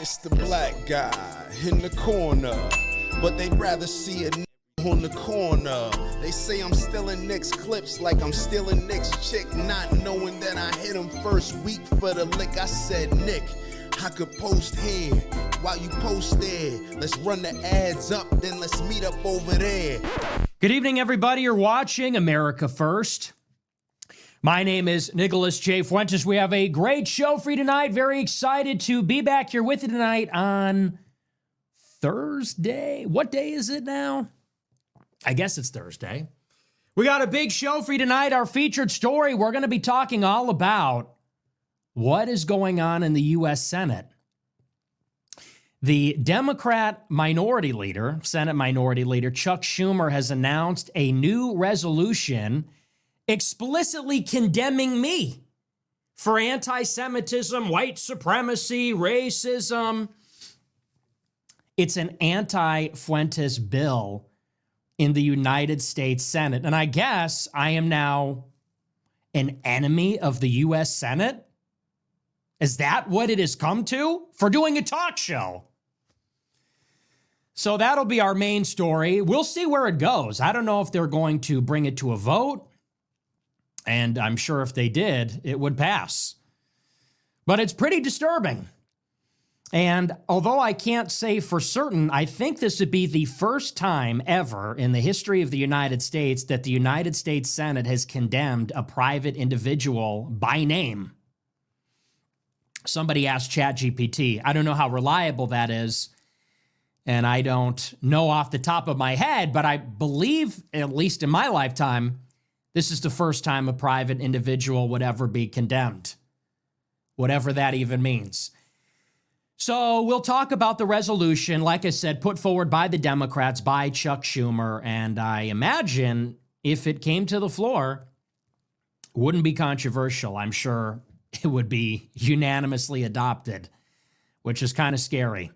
It's the black guy in the corner, but they'd rather see a on the corner. They say I'm stealing Nick's clips like I'm stealing Nick's chick, not knowing that I hit him first week for the lick. I said, Nick, I could post here while you post there. Let's run the ads up, then let's meet up over there. Good evening, everybody. You're watching America First. My name is Nicholas J. Fuentes. We have a great show for you tonight. Very excited to be back here with you tonight on Thursday. What day is it now? I guess it's Thursday. We got a big show for you tonight. Our featured story, we're going to be talking all about what is going on in the U.S. Senate. The Democrat minority leader, Senate minority leader, Chuck Schumer, has announced a new resolution explicitly condemning me for anti-Semitism, white supremacy, racism. It's an anti-Fuentes bill in the United States Senate. And I guess I am now an enemy of the U.S. Senate? Is that what it has come to? For doing a talk show. So that'll be our main story. We'll see where it goes. I don't know if they're going to bring it to a vote. And I'm sure if they did, it would pass. But it's pretty disturbing. And although I can't say for certain, I think this would be the first time ever in the history of the United States that the United States Senate has condemned a private individual by name. Somebody asked ChatGPT. I don't know how reliable that is, and I don't know off the top of my head, but I believe, at least in my lifetime, this is the first time a private individual would ever be condemned, whatever that even means. So we'll talk about the resolution, like I said, put forward by the Democrats, by Chuck Schumer, and I imagine if it came to the floor, it wouldn't be controversial. I'm sure it would be unanimously adopted, which is kind of scary.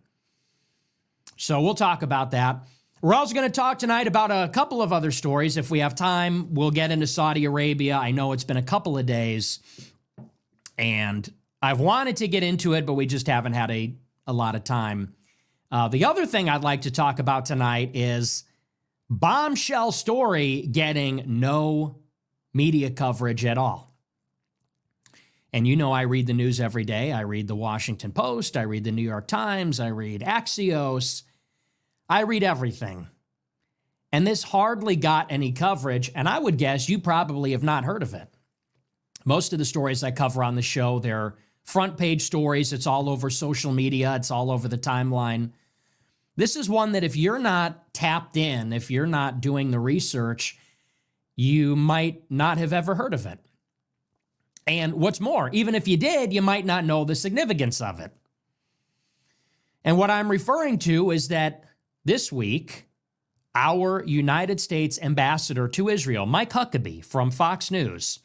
So we'll talk about that. We're also going to talk tonight about a couple of other stories. If we have time, we'll get into Saudi Arabia. I know it's been a couple of days, and I've wanted to get into it, but we just haven't had a lot of time. The other thing I'd like to talk about tonight is bombshell story getting no media coverage at all. And you know I read the news every day. I read the Washington Post. I read the New York Times. I read Axios. I read everything. And this hardly got any coverage, and I would guess you probably have not heard of it. Most of the stories I cover on the show, they're front page stories. It's all over social media. It's all over the timeline. This is one that if you're not tapped in, if you're not doing the research, you might not have ever heard of it. And what's more, even if you did, you might not know the significance of it. And what I'm referring to is that this week, our United States ambassador to Israel, Mike Huckabee from Fox News,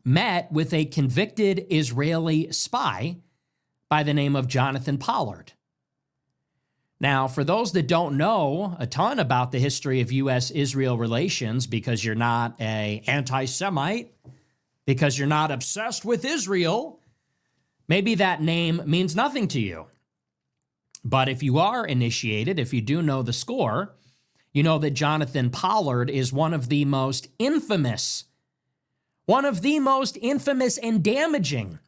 met with a convicted Israeli spy by the name of Jonathan Pollard. Now, for those that don't know a ton about the history of U.S.-Israel relations, because you're not an anti-Semite, because you're not obsessed with Israel, maybe that name means nothing to you. But if you are initiated, if you do know the score, you know that Jonathan Pollard is one of the most infamous and damaging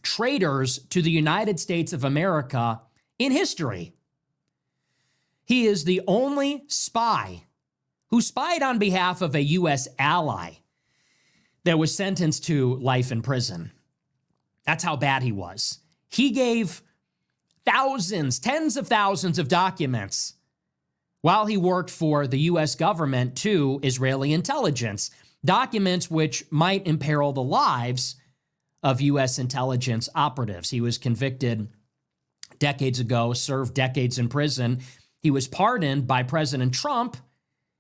traitors to the United States of America in history. He is the only spy who spied on behalf of a U.S. ally that was sentenced to life in prison. That's how bad he was. He gave thousands, tens of thousands of documents while he worked for the U.S. government to Israeli intelligence. Documents which might imperil the lives of U.S. intelligence operatives. He was convicted decades ago, served decades in prison. He was pardoned by President Trump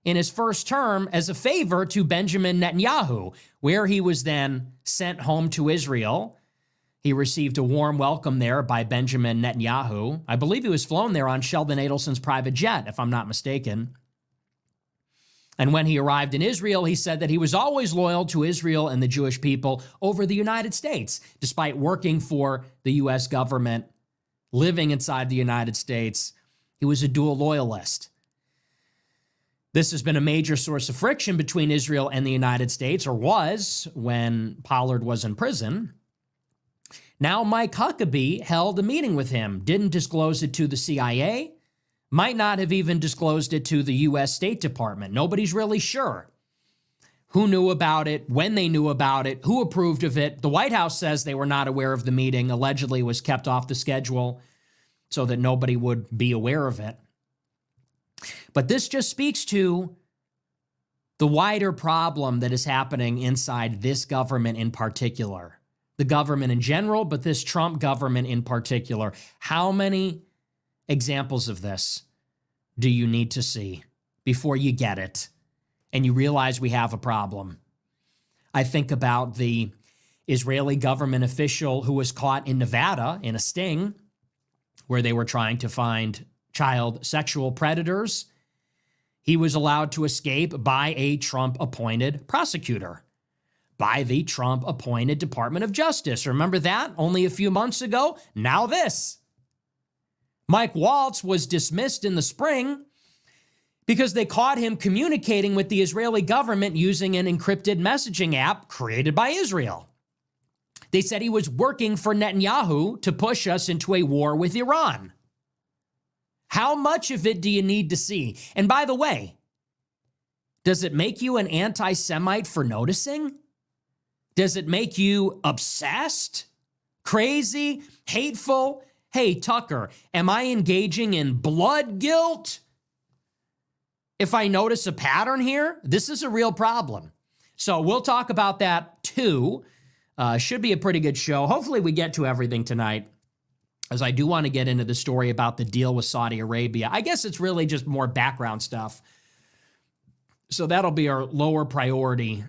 in his first term as a favor to Benjamin Netanyahu, where he was then sent home to Israel. He received a warm welcome there by Benjamin Netanyahu. I believe he was flown there on Sheldon Adelson's private jet, if I'm not mistaken. And when he arrived in Israel, he said that he was always loyal to Israel and the Jewish people over the United States, despite working for the U.S. government living inside the United States. He was a dual loyalist. This has been a major source of friction between Israel and the United States, or was when Pollard was in prison. Now Mike Huckabee held a meeting with him, didn't disclose it to the CIA, might not have even disclosed it to the U.S. State Department. Nobody's really sure who knew about it, when they knew about it, who approved of it. The White House says they were not aware of the meeting, allegedly was kept off the schedule so that nobody would be aware of it. But this just speaks to the wider problem that is happening inside this government in particular. The government in general, but this Trump government in particular. How many examples of this do you need to see before you get it and you realize we have a problem? I think about the Israeli government official who was caught in Nevada in a sting where they were trying to find child sexual predators. He was allowed to escape by a Trump-appointed prosecutor, by the Trump-appointed Department of Justice. Remember that only a few months ago? Now this. Mike Waltz was dismissed in the spring because they caught him communicating with the Israeli government using an encrypted messaging app created by Israel. They said he was working for Netanyahu to push us into a war with Iran. How much of it do you need to see? And by the way, does it make you an anti-Semite for noticing? Does it make you obsessed, crazy, hateful? Hey, Tucker, am I engaging in blood guilt? If I notice a pattern here, this is a real problem. So we'll talk about that too. Should be a pretty good show. Hopefully we get to everything tonight, as I do want to get into the story about the deal with Saudi Arabia. I guess it's really just more background stuff. So that'll be our lower priority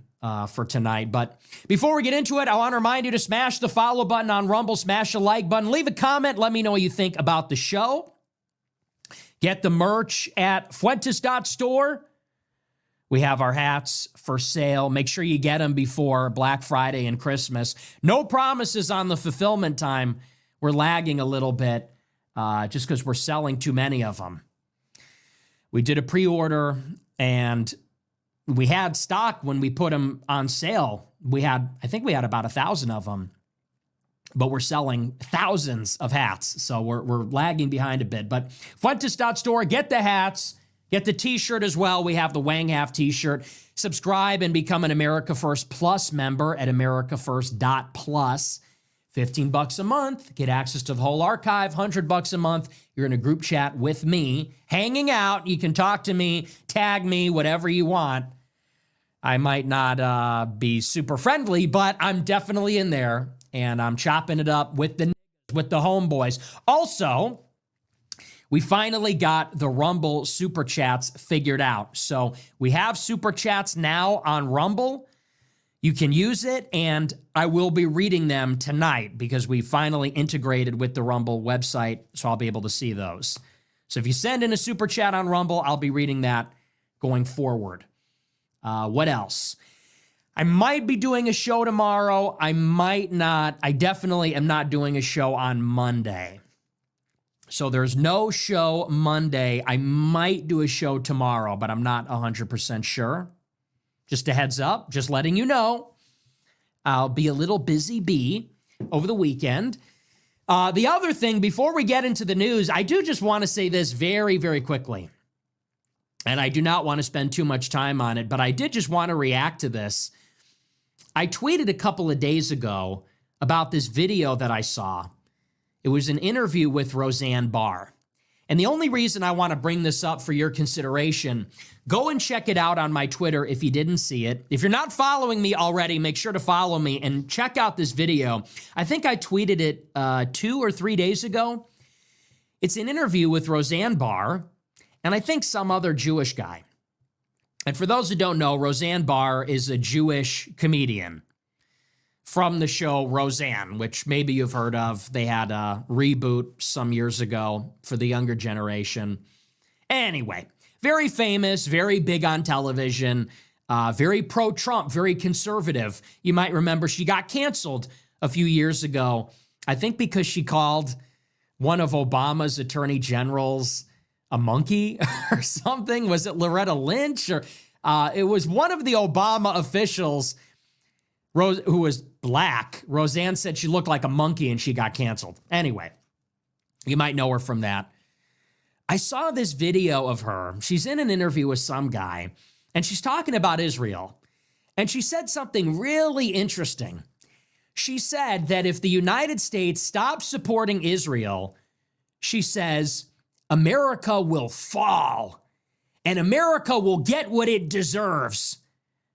for tonight. But before we get into it, I want to remind you to smash the follow button on Rumble, smash the like button, leave a comment, let me know what you think about the show. Get the merch at Fuentes.store. We have our hats for sale. Make sure you get them before Black Friday and Christmas. No promises on the fulfillment time. We're lagging a little bit just because we're selling too many of them. We did a pre-order and we had stock when we put them on sale. I think we had about 1,000 of them, but we're selling thousands of hats. So we're lagging behind a bit. But Fuentes.store, get the hats, get the t-shirt as well. We have the Wang Half t-shirt. Subscribe and become an America First Plus member at americafirst.plus. $15 a month, get access to the whole archive. $100 a month, you're in a group chat with me, hanging out. You can talk to me, tag me, whatever you want. I might not be super friendly, but I'm definitely in there, and I'm chopping it up with the homeboys. Also, we finally got the Rumble Super Chats figured out. So we have Super Chats now on Rumble. You can use it, and I will be reading them tonight because we finally integrated with the Rumble website, so I'll be able to see those. So if you send in a Super Chat on Rumble, I'll be reading that going forward. What else? I might be doing a show tomorrow. I might not. I definitely am not doing a show on Monday. So there's no show Monday. I might do a show tomorrow, but I'm not 100% sure. Just a heads up, just letting you know. I'll be a little busy bee over the weekend. The other thing, before we get into the news, I do just want to say this very, very quickly. And I do not want to spend too much time on it, but I did just want to react to this. I tweeted a couple of days ago about this video that I saw. It was an interview with Roseanne Barr. And the only reason I want to bring this up for your consideration, go and check it out on my Twitter if you didn't see it. If you're not following me already, make sure to follow me and check out this video. I think I tweeted it 2 or 3 days ago. It's an interview with Roseanne Barr and I think some other Jewish guy. And for those who don't know, Roseanne Barr is a Jewish comedian from the show Roseanne, which maybe you've heard of. They had a reboot some years ago for the younger generation. Anyway, very famous, very big on television, very pro-Trump, very conservative. You might remember she got canceled a few years ago, I think because she called one of Obama's attorney generals a monkey or something? Was it Loretta Lynch? Or it was one of the Obama officials who was black. Roseanne said she looked like a monkey and she got canceled. Anyway, you might know her from that. I saw this video of her. She's in an interview with some guy, and she's talking about Israel. And she said something really interesting. She said that if the United States stops supporting Israel, she says, America will fall, and America will get what it deserves.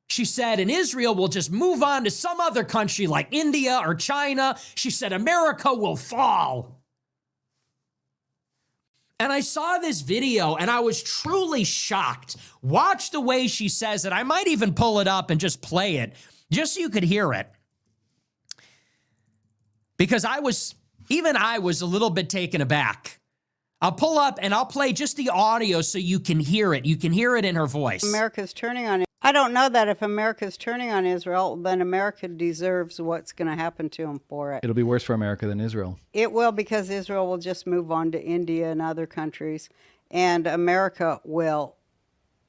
She said, and Israel will just move on to some other country like India or China. She said, America will fall. And I saw this video and I was truly shocked. Watch the way she says it. I might even pull it up and just play it, just so you could hear it. Because I was a little bit taken aback. I'll pull up and I'll play just the audio so you can hear it. You can hear it in her voice. America's turning on it. I don't know that if America's turning on Israel, then America deserves what's going to happen to them for it. It'll be worse for America than Israel. It will, because Israel will just move on to India and other countries, and America will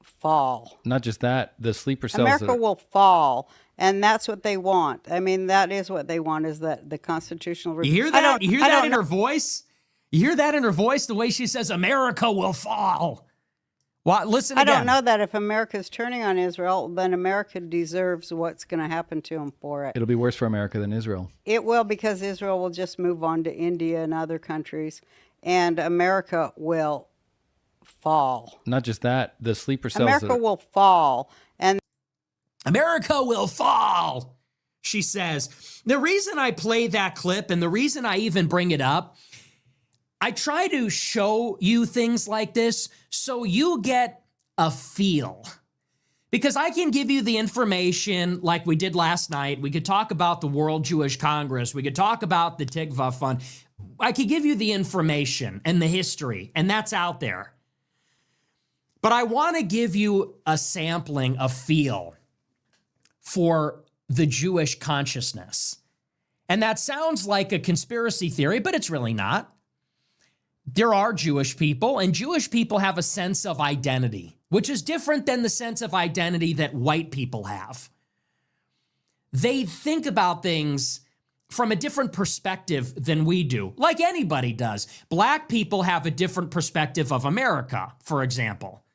fall. Not just that, the sleeper cells. America will fall, and that's what they want. I mean, that is what they want, is that the constitutional... You hear that? You hear that in her voice? You hear that in her voice, the way she says, America will fall. Well, listen again. I don't know that if America's turning on Israel, then America deserves what's going to happen to them for it. It'll be worse for America than Israel. It will, because Israel will just move on to India and other countries, and America will fall. Not just that, the sleeper cells. America will fall. And America will fall, she says. The reason I play that clip and the reason I even bring it up, I try to show you things like this so you get a feel. Because I can give you the information like we did last night. We could talk about the World Jewish Congress. We could talk about the Tikva Fund. I could give you the information and the history, and that's out there. But I want to give you a sampling, a feel for the Jewish consciousness. And that sounds like a conspiracy theory, but it's really not. There are Jewish people, and Jewish people have a sense of identity, which is different than the sense of identity that white people have. They think about things from a different perspective than we do, like anybody does. Black people have a different perspective of America, for example,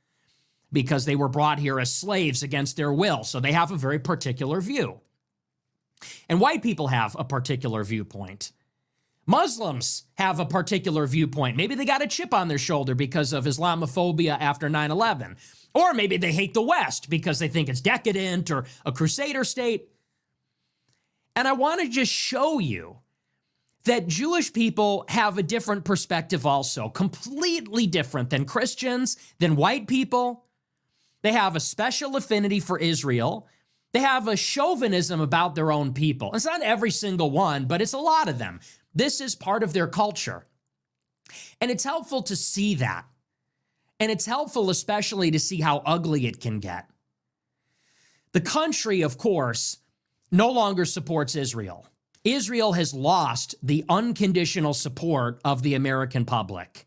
because they were brought here as slaves against their will, so they have a very particular view. And white people have a particular viewpoint. Muslims have a particular viewpoint. Maybe they got a chip on their shoulder because of Islamophobia after 9/11. Or maybe they hate the West because they think it's decadent or a crusader state. And I want to just show you that Jewish people have a different perspective also, completely different than Christians, than white people. They have a special affinity for Israel. They have a chauvinism about their own people. It's not every single one, but it's a lot of them. This is part of their culture. And it's helpful to see that. And it's helpful especially to see how ugly it can get. The country, of course, no longer supports Israel. Israel has lost the unconditional support of the American public.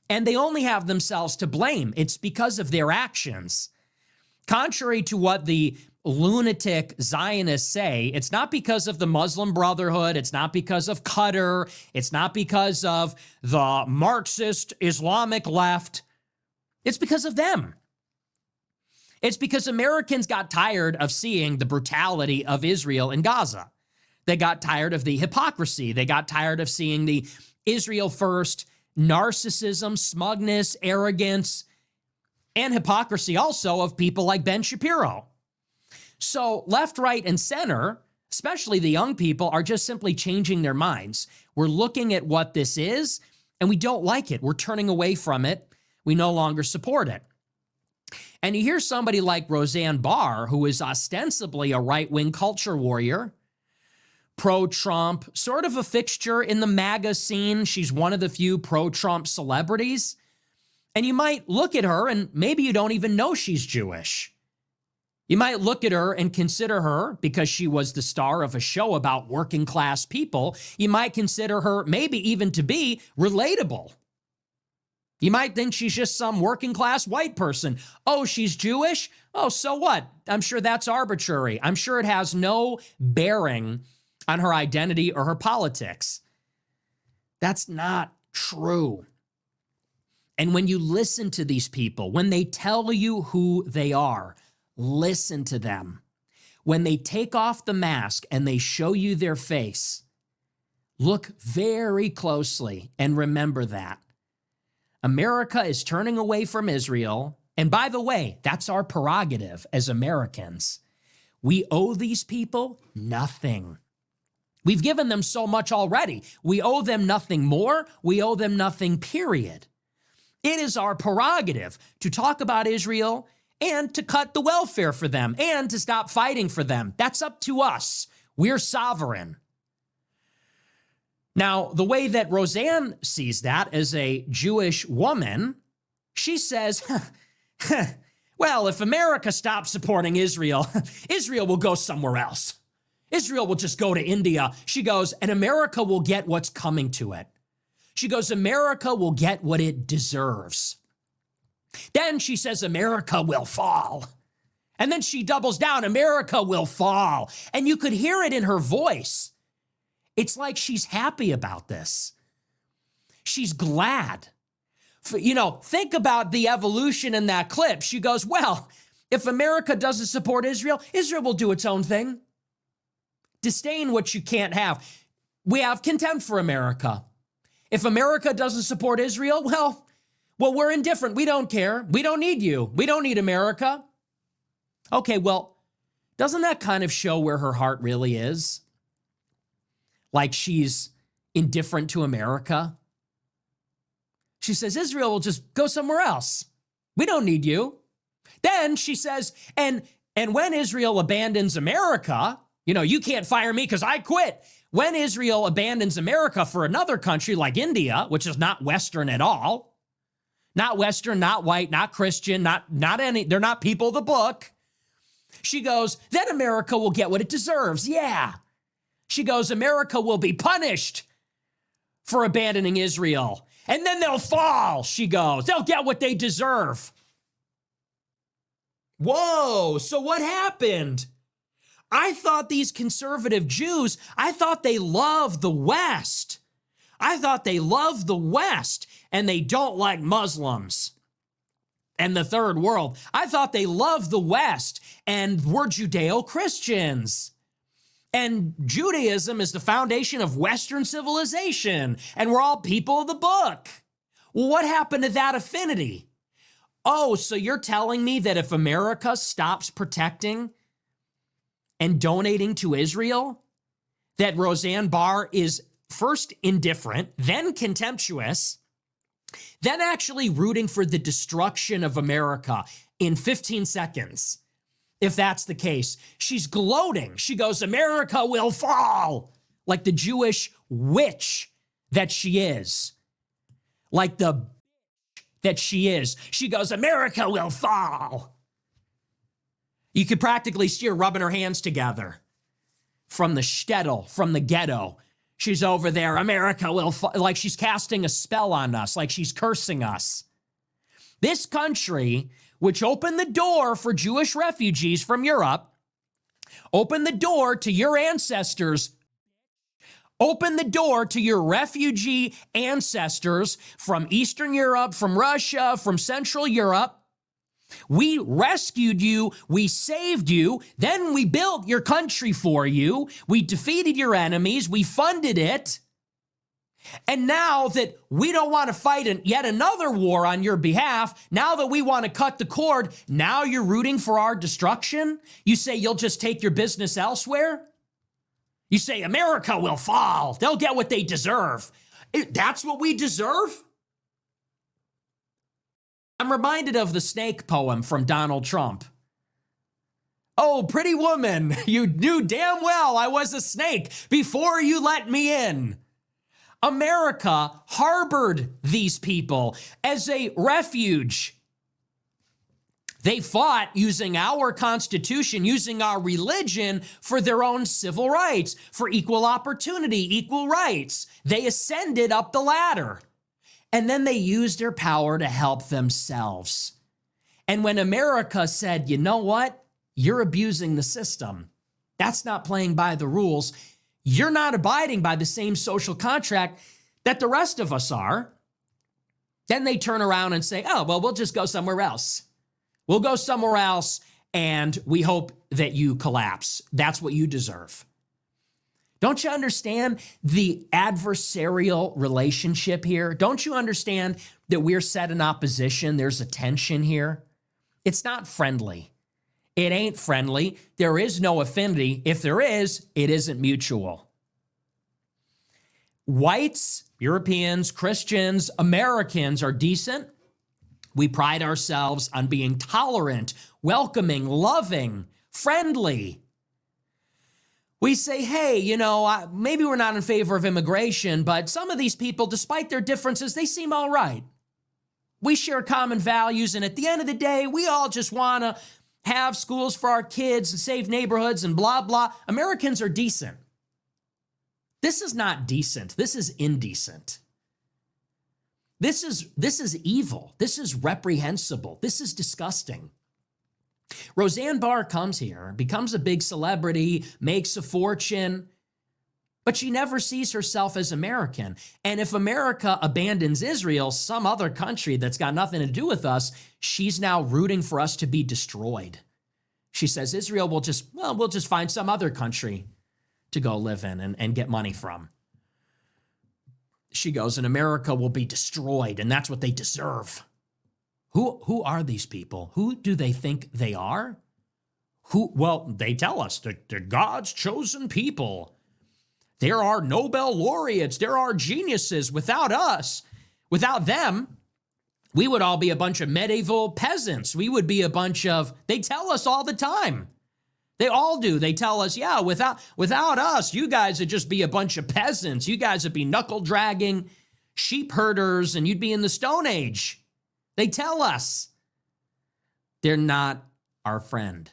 And they only have themselves to blame. It's because of their actions. Contrary to what the lunatic Zionists say, it's not because of the Muslim Brotherhood, it's not because of Qatar, it's not because of the Marxist Islamic left. It's because of them. It's because Americans got tired of seeing the brutality of Israel in Gaza. They got tired of the hypocrisy. They got tired of seeing the Israel first narcissism, smugness, arrogance, and hypocrisy also of people like Ben Shapiro. So left, right, and center, especially the young people, are just simply changing their minds. We're looking at what this is, and we don't like it. We're turning away from it. We no longer support it. And you hear somebody like Roseanne Barr, who is ostensibly a right-wing culture warrior, pro-Trump, sort of a fixture in the MAGA scene. She's one of the few pro-Trump celebrities. And you might look at her and maybe you don't even know she's Jewish. You might look at her and consider her, because she was the star of a show about working class people, you might consider her maybe even to be relatable. You might think she's just some working class white person. Oh, she's Jewish? Oh, so what? I'm sure that's arbitrary. I'm sure it has no bearing on her identity or her politics. That's not true. And when you listen to these people, when they tell you who they are, listen to them. When they take off the mask and they show you their face, look very closely and remember that. America is turning away from Israel. And by the way, that's our prerogative as Americans. We owe these people nothing. We've given them so much already. We owe them nothing more. We owe them nothing, period. It is our prerogative to talk about Israel and to cut the welfare for them and to stop fighting for them. That's up to us. We're sovereign. Now, the way that Roseanne sees that as a Jewish woman, she says, well, if America stops supporting Israel, Israel will go somewhere else. Israel will just go to India. She goes, and America will get what's coming to it. She goes, America will get what it deserves. Then she says, America will fall. And then she doubles down, America will fall. And you could hear it in her voice. It's like she's happy about this. She's glad. Think about the evolution in that clip. She goes, well, if America doesn't support Israel, Israel will do its own thing. Disdain what you can't have. We have contempt for America. If America doesn't support Israel, well, we're indifferent. We don't care. We don't need you. We don't need America. Okay, well, doesn't that kind of show where her heart really is? Like she's indifferent to America? She says, Israel will just go somewhere else. We don't need you. Then she says, and when Israel abandons America, you can't fire me because I quit. When Israel abandons America for another country like India, which is not Western at all, not Western, not white, not Christian, not any, they're not people of the book. She goes, then America will get what it deserves. Yeah. She goes, America will be punished for abandoning Israel. And then they'll fall, she goes. They'll get what they deserve. Whoa, so what happened? I thought these conservative Jews, I thought they loved the West. I thought they loved the West and they don't like Muslims and the third world. I thought they loved the West and we're Judeo-Christians. And Judaism is the foundation of Western civilization and we're all people of the book. Well, what happened to that affinity? Oh, so you're telling me that if America stops protecting and donating to Israel, that Roseanne Barr is first indifferent, then contemptuous, then actually rooting for the destruction of America in 15 seconds. If that's the case, she's gloating. She goes, America will fall, like the Jewish witch that she is, like the that she is. She goes, America will fall. You could practically see her rubbing her hands together from the shtetl, from the ghetto. She's over there, America will fall, like she's casting a spell on us, like she's cursing us. This country, which opened the door for Jewish refugees from Europe, opened the door to your ancestors, opened the door to your refugee ancestors from Eastern Europe, from Russia, from Central Europe. We rescued you, we saved you, then we built your country for you, we defeated your enemies, we funded it, and now that we don't want to fight yet another war on your behalf, now that we want to cut the cord, now you're rooting for our destruction? You say you'll just take your business elsewhere? You say America will fall, they'll get what they deserve. That's what we deserve? I'm reminded of the snake poem from Donald Trump. Oh, pretty woman, you knew damn well I was a snake before you let me in. America harbored these people as a refuge. They fought using our Constitution, using our religion for their own civil rights, for equal opportunity, equal rights. They ascended up the ladder. And then they used their power to help themselves. And when America said, you know what? You're abusing the system. That's not playing by the rules. You're not abiding by the same social contract that the rest of us are. Then they turn around and say, oh, well, we'll just go somewhere else. We'll go somewhere else, and we hope that you collapse. That's what you deserve. Don't you understand the adversarial relationship here? Don't you understand that we're set in opposition? There's a tension here. It's not friendly. It ain't friendly. There is no affinity. If there is, it isn't mutual. Whites, Europeans, Christians, Americans are decent. We pride ourselves on being tolerant, welcoming, loving, friendly. We say, hey, maybe we're not in favor of immigration, but some of these people, despite their differences, they seem all right. We share common values, and at the end of the day, we all just want to have schools for our kids and save neighborhoods and blah, blah. Americans are decent. This is not decent. This is indecent. This is evil. This is reprehensible. This is disgusting. Roseanne Barr comes here, becomes a big celebrity, makes a fortune, but she never sees herself as American. And if America abandons Israel, some other country that's got nothing to do with us, she's now rooting for us to be destroyed. She says Israel will we'll just find some other country to go live in and get money from. She goes, and America will be destroyed, and that's what they deserve. Who are these people? Who do they think they are? Well, they tell us they're God's chosen people. There are Nobel laureates. There are geniuses. Without us, without them, we would all be a bunch of medieval peasants. We would be a bunch of, they tell us all the time. They all do. They tell us, yeah, without us, you guys would just be a bunch of peasants. You guys would be knuckle dragging sheep herders, and you'd be in the Stone Age. They tell us. They're not our friend.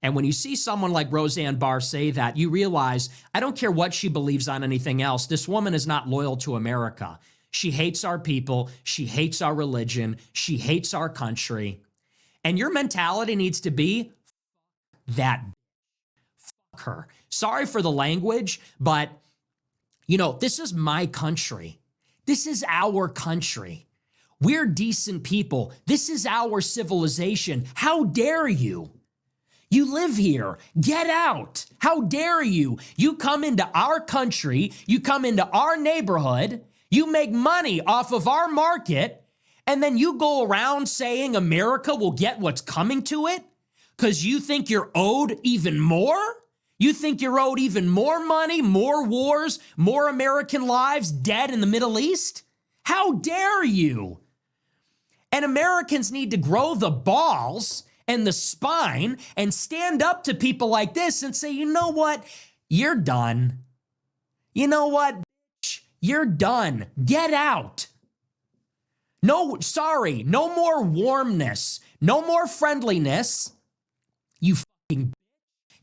And when you see someone like Roseanne Barr say that, you realize, I don't care what she believes on anything else. This woman is not loyal to America. She hates our people. She hates our religion. She hates our country. And your mentality needs to be, that fuck her. Sorry for the language, but this is my country. This is our country. We're decent people. This is our civilization. How dare you? You live here. Get out. How dare you? You come into our country. You come into our neighborhood. You make money off of our market. And then you go around saying America will get what's coming to it? Because you think you're owed even more? You think you're owed even more money, more wars, more American lives dead in the Middle East? How dare you? And Americans need to grow the balls and the spine and stand up to people like this and say, you know what? You're done. You know what? You're done. Get out. No, sorry. No more warmness. No more friendliness. You fucking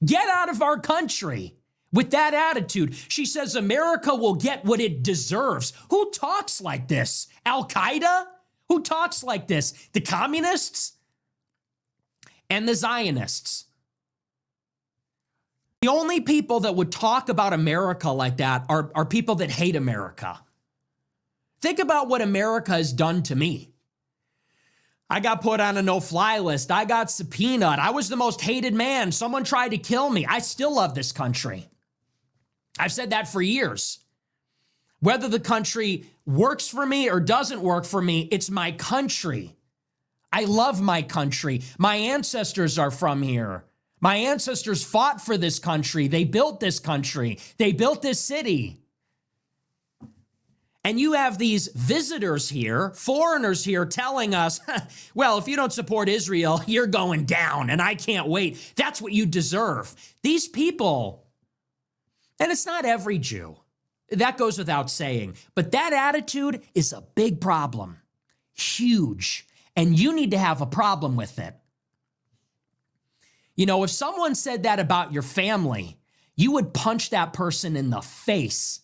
get out of our country with that attitude. She says America will get what it deserves. Who talks like this? Al-Qaeda? Who talks like this? The communists and the Zionists. The only people that would talk about America like that are people that hate America. Think about what America has done to me. I got put on a no-fly list. I got subpoenaed. I was the most hated man. Someone tried to kill me. I still love this country. I've said that for years. Whether the country works for me or doesn't work for me, it's my country. I love my country. My ancestors are from here. My ancestors fought for this country. They built this country. They built this city. And you have these visitors here, foreigners here telling us, well, if you don't support Israel, you're going down, and I can't wait. That's what you deserve. These people, and it's not every Jew. That goes without saying. But that attitude is a big problem. Huge. And you need to have a problem with it. You know, if someone said that about your family, you would punch that person in the face.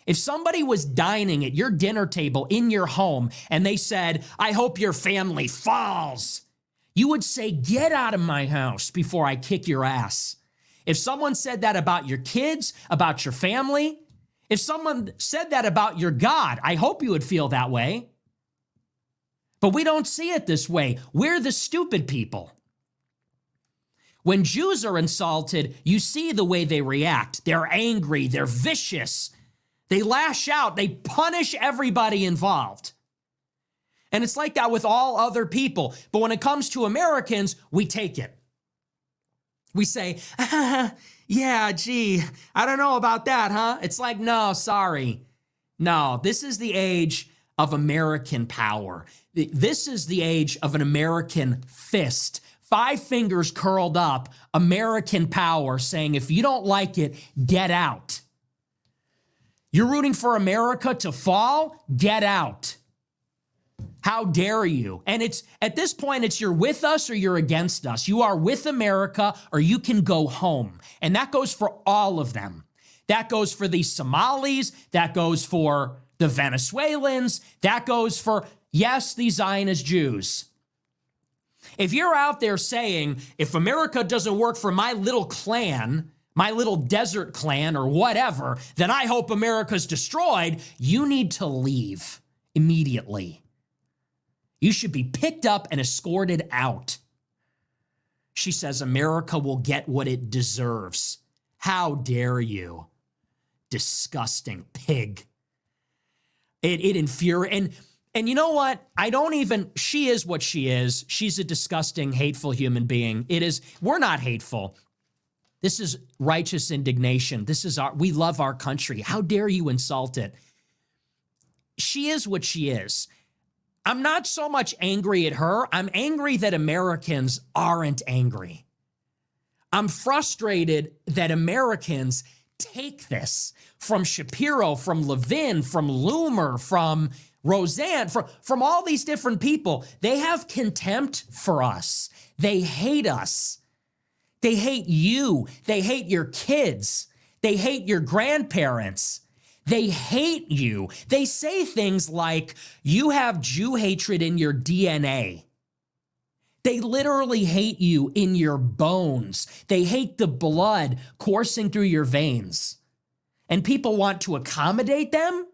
If somebody was dining at your dinner table in your home and they said, I hope your family falls, you would say, get out of my house before I kick your ass. If someone said that about your kids, about your family, if someone said that about your God, I hope you would feel that way. But we don't see it this way. We're the stupid people. When Jews are insulted, you see the way they react. They're angry, they're vicious. They lash out, they punish everybody involved. And it's like that with all other people. But when it comes to Americans, we take it. We say, yeah, gee, I don't know about that, huh? It's like, no, sorry. No, this is the age of American power. This is the age of an American fist. 5 fingers curled up, American power, saying, if you don't like it, get out. You're rooting for America to fall? Get out. How dare you? And it's at this point, it's you're with us or you're against us. You are with America or you can go home. And that goes for all of them. That goes for the Somalis. That goes for the Venezuelans. That goes for, yes, the Zionist Jews. If you're out there saying, if America doesn't work for my little clan, my little desert clan or whatever, then I hope America's destroyed, you need to leave immediately. You should be picked up and escorted out. She says America will get what it deserves. How dare you? Disgusting pig. It infuriates. And you know what? She is what she is. She's a disgusting, hateful human being. We're not hateful. This is righteous indignation. We love our country. How dare you insult it? She is what she is. I'm not so much angry at her. I'm angry that Americans aren't angry. I'm frustrated that Americans take this from Shapiro, from Levin, from Loomer, from Roseanne, from all these different people. They have contempt for us. They hate us. They hate you. They hate your kids. They hate your grandparents. They hate you. They say things like, you have Jew hatred in your DNA. They literally hate you in your bones. They hate the blood coursing through your veins. And people want to accommodate them?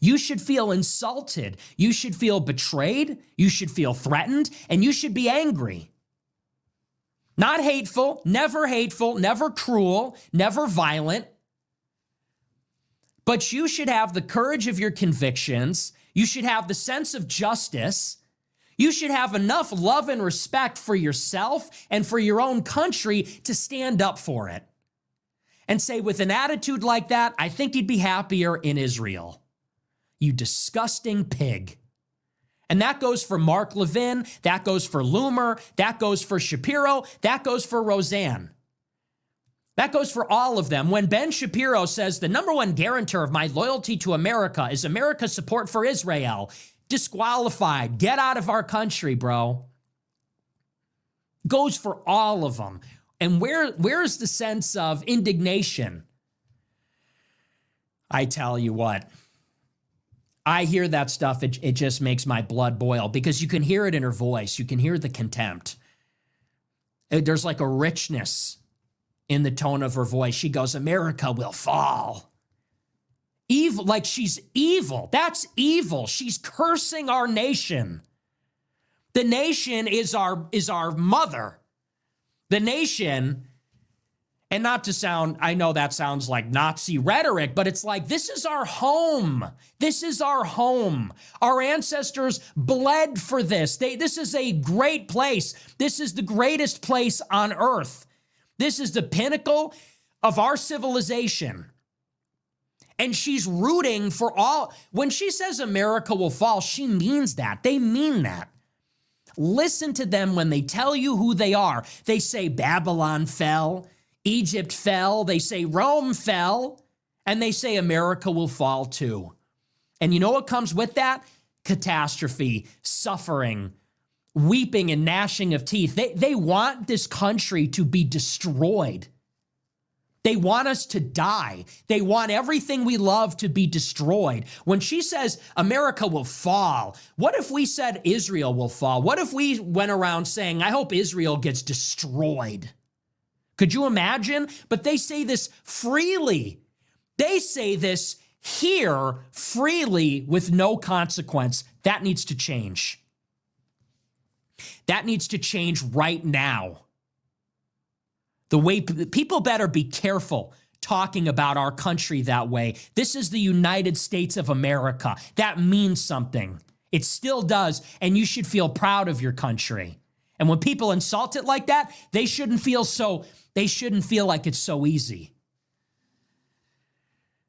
You should feel insulted. You should feel betrayed. You should feel threatened. And you should be angry. Not hateful, never cruel, never violent. But you should have the courage of your convictions. You should have the sense of justice. You should have enough love and respect for yourself and for your own country to stand up for it. And say, with an attitude like that, I think you'd be happier in Israel. You disgusting pig. And that goes for Mark Levin, that goes for Loomer, that goes for Shapiro, that goes for Roseanne. That goes for all of them. When Ben Shapiro says the number one guarantor of my loyalty to America is America's support for Israel, disqualified, get out of our country, bro. Goes for all of them. And where's the sense of indignation? I tell you what, I hear that stuff, it just makes my blood boil because you can hear it in her voice. You can hear the contempt. There's like a richness in the tone of her voice. She goes, America will fall. Evil, like she's evil. That's evil. She's cursing our nation. The nation is our mother. The nation, and not to sound, I know that sounds like Nazi rhetoric, but it's like, this is our home. This is our home. Our ancestors bled for this. This is a great place. This is the greatest place on earth. This is the pinnacle of our civilization. And she's rooting for all. When she says America will fall, she means that. They mean that. Listen to them when they tell you who they are. They say Babylon fell, Egypt fell, they say Rome fell, and they say America will fall too. And you know what comes with that? Catastrophe, suffering, weeping and gnashing of teeth. They want this country to be destroyed. They want us to die. They want everything we love to be destroyed. When she says America will fall, what if we said Israel will fall? What if we went around saying, I hope Israel gets destroyed? Could you imagine? But they say this freely. They say this here freely with no consequence. That needs to change. That needs to change right now. The way people better be careful talking about our country that way. This is the United States of America. That means something. It still does, and you should feel proud of your country. And when people insult it like that, they shouldn't feel like it's so easy.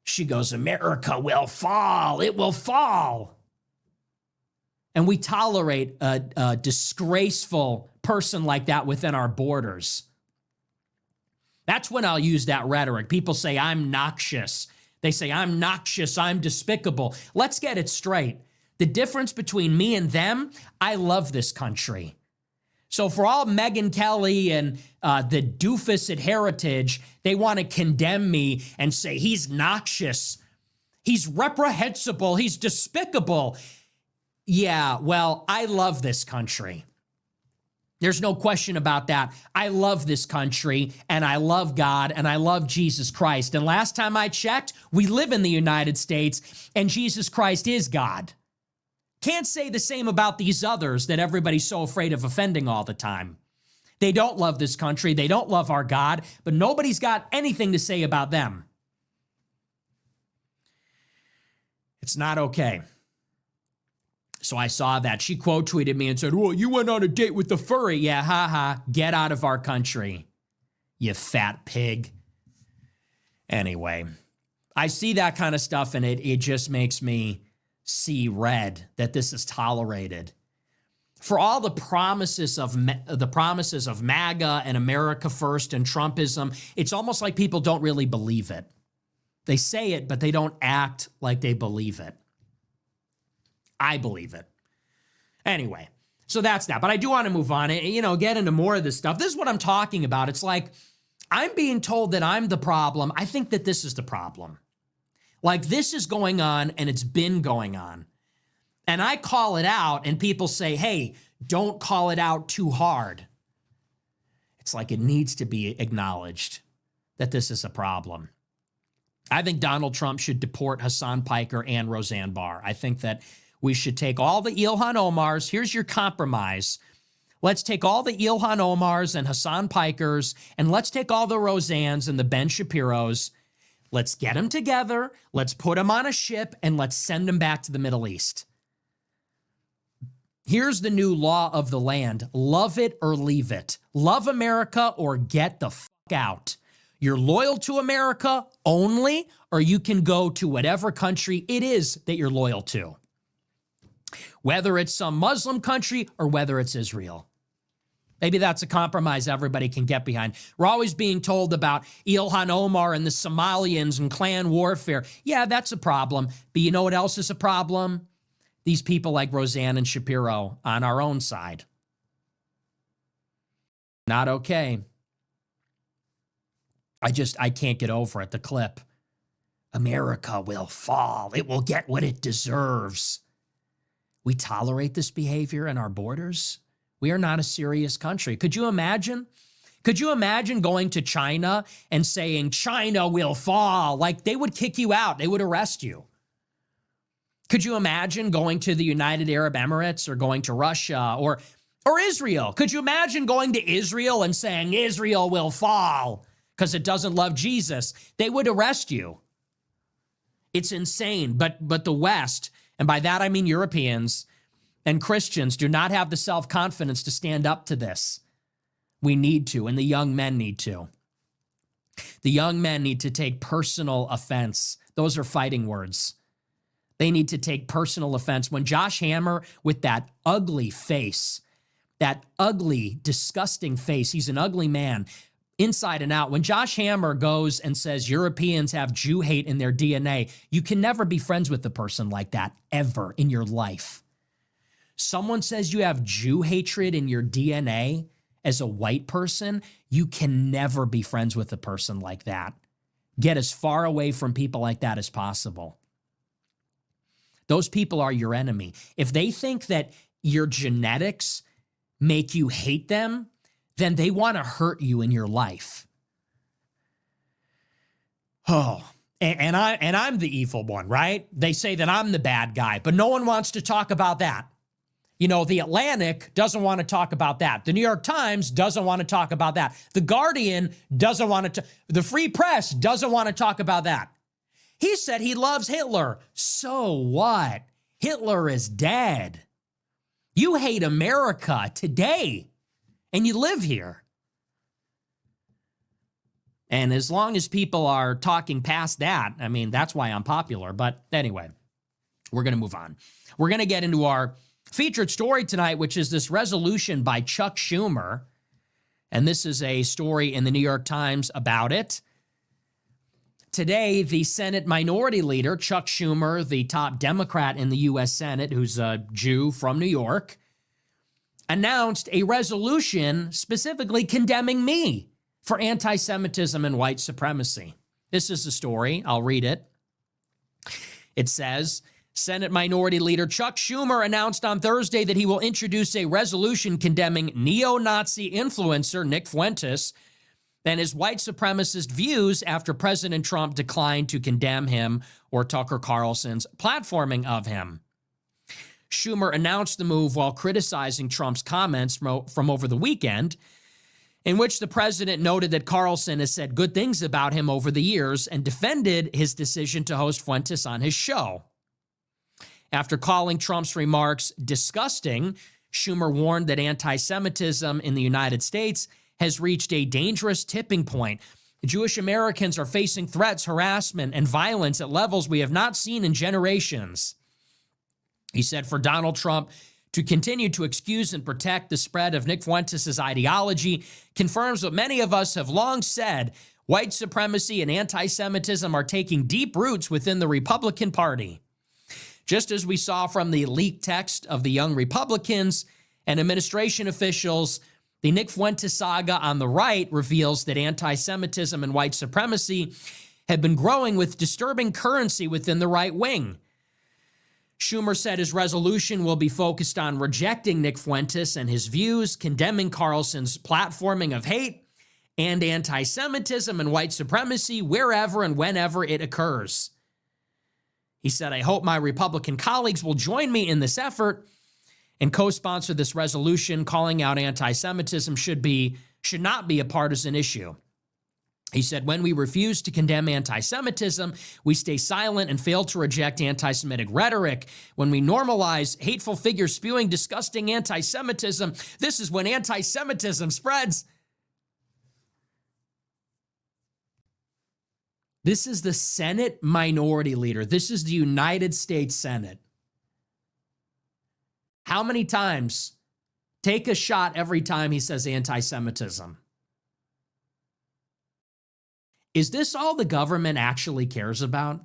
She goes, America will fall. It will fall. And we tolerate a disgraceful person like that within our borders. That's when I'll use that rhetoric. People say, I'm noxious. They say, I'm noxious, I'm despicable. Let's get it straight. The difference between me and them, I love this country. So for all Megyn Kelly and the doofus at Heritage, they want to condemn me and say, he's noxious, he's reprehensible, he's despicable. Yeah, well, I love this country. There's no question about that. I love this country, and I love God, and I love Jesus Christ. And last time I checked, we live in the United States, and Jesus Christ is God. Can't say the same about these others that everybody's so afraid of offending all the time. They don't love this country. They don't love our God, but nobody's got anything to say about them. It's not okay. So I saw that. She quote tweeted me and said, well, you went on a date with the furry. Yeah, haha. Get out of our country, you fat pig. Anyway, I see that kind of stuff and it just makes me see red that this is tolerated. For all the promises of MAGA and America First and Trumpism, it's almost like people don't really believe it. They say it, but they don't act like they believe it. I believe it. Anyway, so that's that. But I do want to move on and, get into more of this stuff. This is what I'm talking about. It's like I'm being told that I'm the problem. I think that this is the problem. Like this is going on and it's been going on. And I call it out and people say, hey, don't call it out too hard. It's like it needs to be acknowledged that this is a problem. I think Donald Trump should deport Hassan Piker and Roseanne Barr. I think that we should take all the Ilhan Omars. Here's your compromise. Let's take all the Ilhan Omars and Hassan Pikers, and let's take all the Roseannes and the Ben Shapiros. Let's get them together. Let's put them on a ship, and let's send them back to the Middle East. Here's the new law of the land. Love it or leave it. Love America or get the fuck out. You're loyal to America only, or you can go to whatever country it is that you're loyal to. Whether it's some Muslim country or whether it's Israel. Maybe that's a compromise everybody can get behind. We're always being told about Ilhan Omar and the Somalians and clan warfare. Yeah, that's a problem. But you know what else is a problem? These people like Roseanne and Shapiro on our own side. Not okay. I can't get over it. The clip. America will fall. It will get what it deserves. We tolerate this behavior in our borders. We are not a serious country. Could you imagine? Could you imagine going to China and saying, China will fall? Like they would kick you out. They would arrest you. Could you imagine going to the United Arab Emirates or going to Russia or Israel? Could you imagine going to Israel and saying, Israel will fall because it doesn't love Jesus? They would arrest you. It's insane. But the West, and by that I mean Europeans and Christians, do not have the self-confidence to stand up to this. We need to, and the young men need to. The young men need to take personal offense. Those are fighting words. They need to take personal offense. When Josh Hammer, with that ugly face, that ugly, disgusting face, he's an ugly man, inside and out. When Josh Hammer goes and says Europeans have Jew hate in their DNA, you can never be friends with a person like that ever in your life. someone says you have Jew hatred in your DNA as a white person, you can never be friends with a person like that. Get as far away from people like that as possible. Those people are your enemy. If they think that your genetics make you hate them, then they want to hurt you in your life. Oh, and I'm the evil one, right? They say that I'm the bad guy, but no one wants to talk about that. You know, the Atlantic doesn't want to talk about that. The New York Times doesn't want to talk about that. The Guardian doesn't want to. The Free Press doesn't want to talk about that. He said he loves Hitler. So what? Hitler is dead. You hate America today, and you live here. And as long as people are talking past that, I mean, that's why I'm popular. But anyway, we're going to move on. We're going to get into our featured story tonight, which is this resolution by Chuck Schumer. And this is a story in the New York Times about it. Today, the Senate Minority Leader, Chuck Schumer, the top Democrat in the U.S. Senate, who's a Jew from New York, announced a resolution specifically condemning me for anti-Semitism and white supremacy. This is the story. I'll read it. It says, Senate Minority Leader Chuck Schumer announced on Thursday that he will introduce a resolution condemning neo-Nazi influencer Nick Fuentes and his white supremacist views after President Trump declined to condemn him or Tucker Carlson's platforming of him. Schumer announced the move while criticizing Trump's comments from over the weekend, in which the president noted that Carlson has said good things about him over the years and defended his decision to host Fuentes on his show. After calling Trump's remarks disgusting, Schumer warned that anti-Semitism in the United States has reached a dangerous tipping point. Jewish Americans are facing threats, harassment, and violence at levels we have not seen in generations. He said for Donald Trump to continue to excuse and protect the spread of Nick Fuentes' ideology confirms what many of us have long said: white supremacy and anti-Semitism are taking deep roots within the Republican Party. Just as we saw from the leaked text of the Young Republicans and administration officials, the Nick Fuentes saga on the right reveals that anti-Semitism and white supremacy have been growing with disturbing currency within the right wing. Schumer said his resolution will be focused on rejecting Nick Fuentes and his views, condemning Carlson's platforming of hate, and anti-Semitism and white supremacy wherever and whenever it occurs. He said, I hope my Republican colleagues will join me in this effort and co-sponsor this resolution. Calling out anti-Semitism should not be a partisan issue. He said, when we refuse to condemn anti-Semitism, we stay silent and fail to reject anti-Semitic rhetoric. When we normalize hateful figures spewing disgusting anti-Semitism, this is when anti-Semitism spreads. This is the Senate Minority Leader. This is the United States Senate. How many times? Take a shot every time he says anti-Semitism. Is this all the government actually cares about?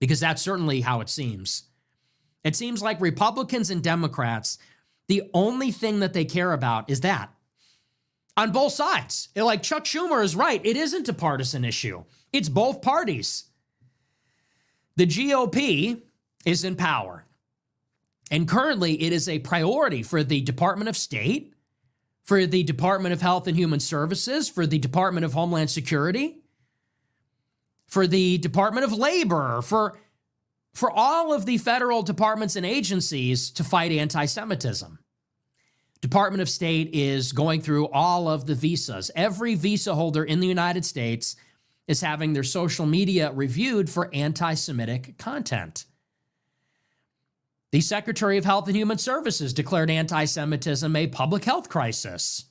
Because that's certainly how it seems. It seems like Republicans and Democrats, the only thing that they care about is that. On both sides. Like Chuck Schumer is right. It isn't a partisan issue. It's both parties. The GOP is in power. And currently, it is a priority for the Department of State, for the Department of Health and Human Services, for the Department of Homeland Security, for the Department of Labor, for all of the federal departments and agencies to fight anti-Semitism. Department of State is going through all of the visas. Every visa holder in the United States is having their social media reviewed for anti-Semitic content. The Secretary of Health and Human Services declared anti-Semitism a public health crisis.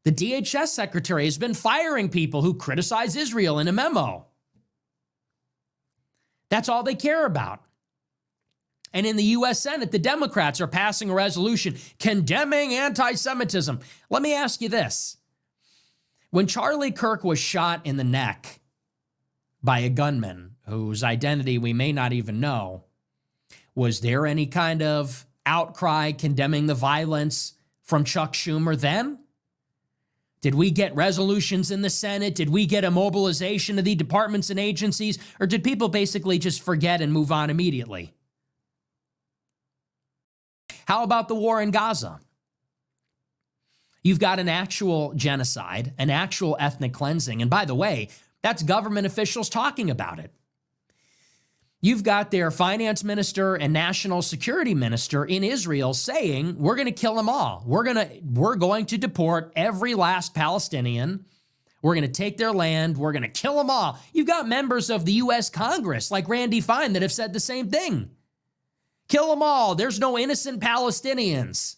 The DHS Secretary has been firing people who criticize Israel in a memo. That's all they care about. And in the U.S. Senate, the Democrats are passing a resolution condemning anti-Semitism. Let me ask you this. When Charlie Kirk was shot in the neck by a gunman whose identity we may not even know, was there any kind of outcry condemning the violence from Chuck Schumer then? Did we get resolutions in the Senate? Did we get a mobilization of the departments and agencies? Or did people basically just forget and move on immediately? How about the war in Gaza? You've got an actual genocide, an actual ethnic cleansing. And by the way, that's government officials talking about it. You've got their finance minister and national security minister in Israel saying, we're going to kill them all. We're going to deport every last Palestinian. We're going to take their land. We're going to kill them all. You've got members of the U.S. Congress like Randy Fine that have said the same thing. Kill them all. There's no innocent Palestinians.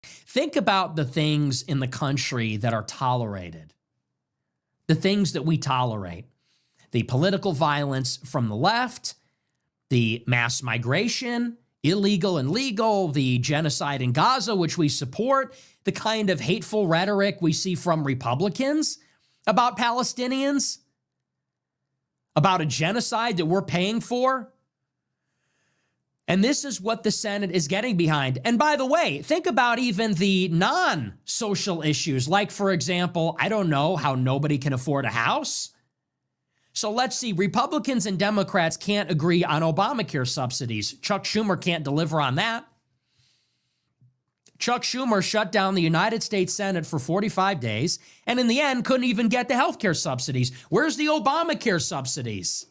Think about the things in the country that are tolerated. The things that we tolerate. The political violence from the left, the mass migration, illegal and legal, the genocide in Gaza, which we support, the kind of hateful rhetoric we see from Republicans about Palestinians, about a genocide that we're paying for. And this is what the Senate is getting behind. And by the way, think about even the non-social issues, like, for example, I don't know how nobody can afford a house. So let's see, Republicans and Democrats can't agree on Obamacare subsidies. Chuck Schumer can't deliver on that. Chuck Schumer shut down the United States Senate for 45 days, and in the end couldn't even get the healthcare subsidies. Where's the Obamacare subsidies?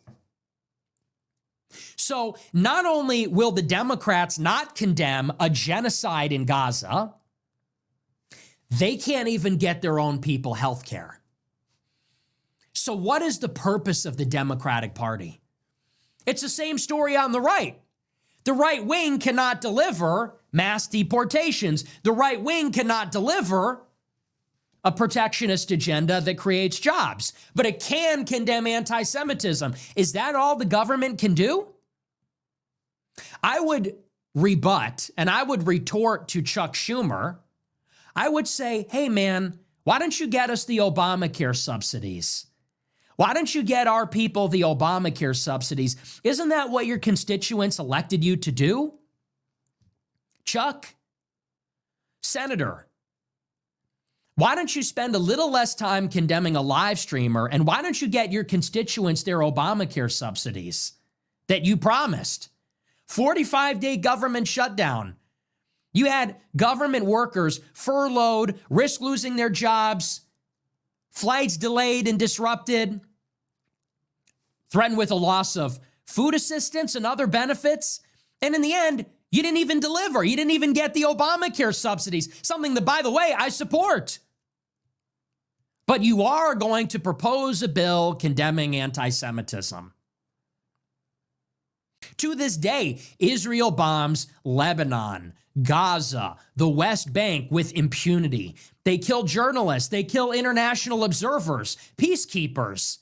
So not only will the Democrats not condemn a genocide in Gaza, they can't even get their own people health care. So what is the purpose of the Democratic Party? It's the same story on the right. The right wing cannot deliver mass deportations. The right wing cannot deliver a protectionist agenda that creates jobs, but it can condemn anti-Semitism. Is that all the government can do? I would rebut and I would retort to Chuck Schumer. I would say, hey man, why don't you get us the Obamacare subsidies? Why don't you get our people the Obamacare subsidies? Isn't that what your constituents elected you to do? Chuck, Senator, why don't you spend a little less time condemning a live streamer, and why don't you get your constituents their Obamacare subsidies that you promised? 45-day government shutdown. You had government workers furloughed, risk losing their jobs, flights delayed and disrupted, threatened with a loss of food assistance and other benefits. And in the end, you didn't even deliver. You didn't even get the Obamacare subsidies, something that, by the way, I support. But you are going to propose a bill condemning anti-Semitism. To this day, Israel bombs Lebanon, Gaza, the West Bank with impunity. They kill journalists. They kill international observers, peacekeepers,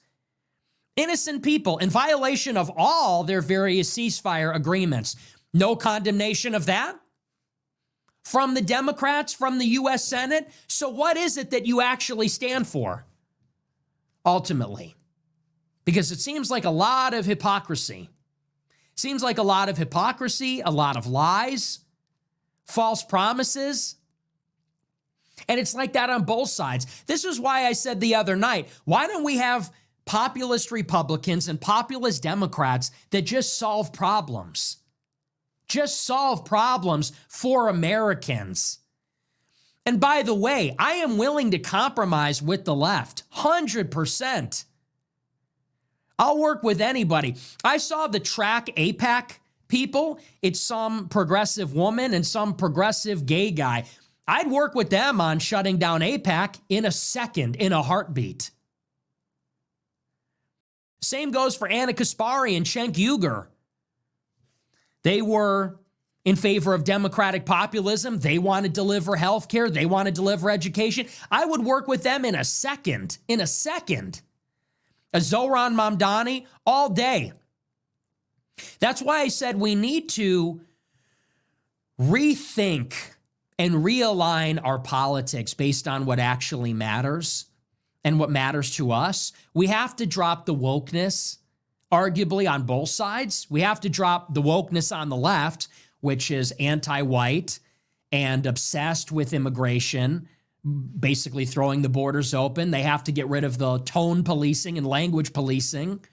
innocent people in violation of all their various ceasefire agreements. No condemnation of that from the Democrats, from the U.S. Senate. So what is it that you actually stand for ultimately? Because it seems like a lot of hypocrisy. Seems like a lot of hypocrisy, a lot of lies, false promises. And it's like that on both sides. This is why I said the other night, why don't we have populist Republicans and populist Democrats that just solve problems? Just solve problems for Americans. And by the way, I am willing to compromise with the left, 100%. I'll work with anybody. I saw the track AIPAC people. It's some progressive woman and some progressive gay guy. I'd work with them on shutting down AIPAC in a second, in a heartbeat. Same goes for Anna Kaspari and Cenk Uygur. They were in favor of democratic populism. They want to deliver health care. They want to deliver education. I would work with them in a second, A Zohran Mamdani, all day. That's why I said we need to rethink and realign our politics based on what actually matters and what matters to us. We have to drop the wokeness arguably on both sides. We have to drop the wokeness on the left, which is anti-white and obsessed with immigration, basically throwing the borders open. They have to get rid of the tone policing and language policing.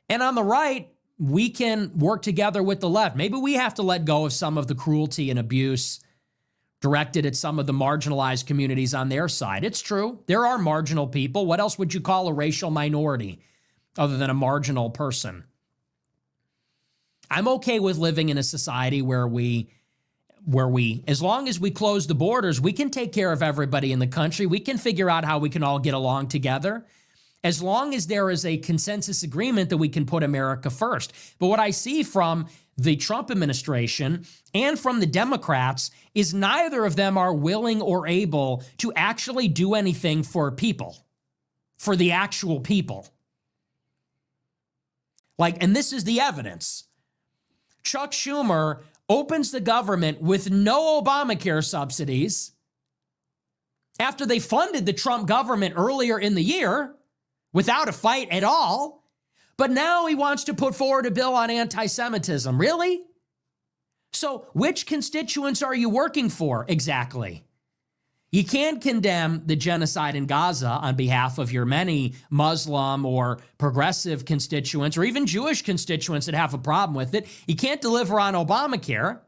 And on the right, we can work together with the left. Maybe we have to let go of some of the cruelty and abuse directed at some of the marginalized communities on their side. It's true. There are marginal people. What else would you call a racial minority other than a marginal person? I'm okay with living in a society where we, as long as we close the borders, we can take care of everybody in the country. We can figure out how we can all get along together, as long as there is a consensus agreement that we can put America first. But what I see from the Trump administration and from the Democrats is neither of them are willing or able to actually do anything for people, for the actual people. And this is the evidence. Chuck Schumer opens the government with no Obamacare subsidies after they funded the Trump government earlier in the year without a fight at all. But now he wants to put forward a bill on anti-Semitism. Really? So which constituents are you working for exactly? You can't condemn the genocide in Gaza on behalf of your many Muslim or progressive constituents or even Jewish constituents that have a problem with it. You can't deliver on Obamacare,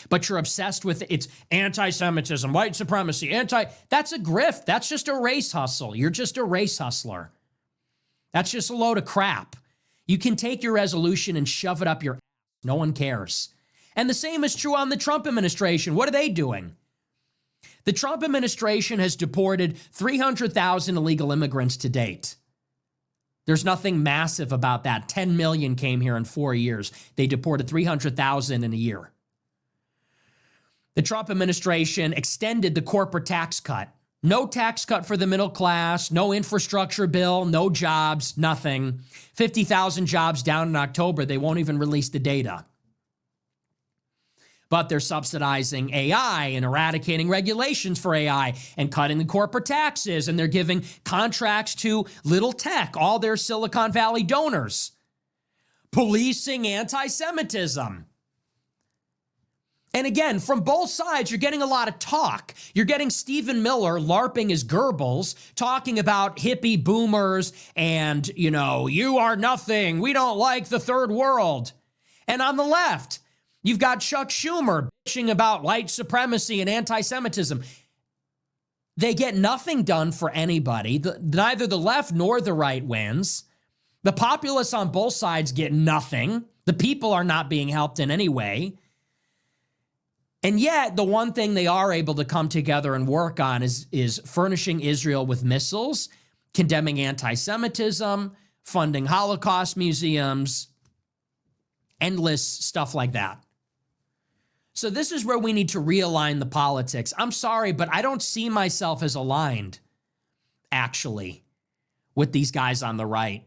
but you're obsessed with it's anti-Semitism, white supremacy, that's a grift. That's just a race hustle. You're just a race hustler. That's just a load of crap. You can take your resolution and shove it up your ass. No one cares. And the same is true on the Trump administration. What are they doing? The Trump administration has deported 300,000 illegal immigrants to date. There's nothing massive about that. 10 million came here in 4 years. They deported 300,000 in a year. The Trump administration extended the corporate tax cut. No tax cut for the middle class, no infrastructure bill, no jobs, nothing. 50,000 jobs down in October. They won't even release the data. But they're subsidizing AI and eradicating regulations for AI and cutting the corporate taxes. And they're giving contracts to little tech, all their Silicon Valley donors. Policing anti-Semitism. And again, from both sides, you're getting a lot of talk. You're getting Stephen Miller LARPing his Goebbels, talking about hippie boomers and, you are nothing. We don't like the third world. And on the left, you've got Chuck Schumer bitching about white supremacy and anti-Semitism. They get nothing done for anybody. Neither the left nor the right wins. The populists on both sides get nothing. The people are not being helped in any way. And yet, the one thing they are able to come together and work on is furnishing Israel with missiles, condemning anti-Semitism, funding Holocaust museums, endless stuff like that. So this is where we need to realign the politics. I'm sorry, but I don't see myself as aligned, actually, with these guys on the right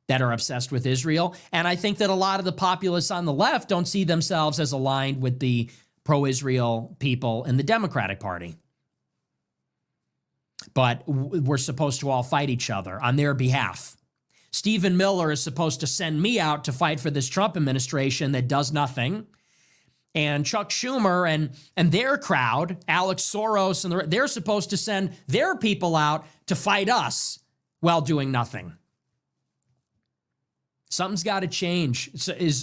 that are obsessed with Israel. And I think that a lot of the populists on the left don't see themselves as aligned with the pro-Israel people in the Democratic Party. But we're supposed to all fight each other on their behalf. Stephen Miller is supposed to send me out to fight for this Trump administration that does nothing. And Chuck Schumer and their crowd, Alex Soros, they're supposed to send their people out to fight us while doing nothing. Something's got to change.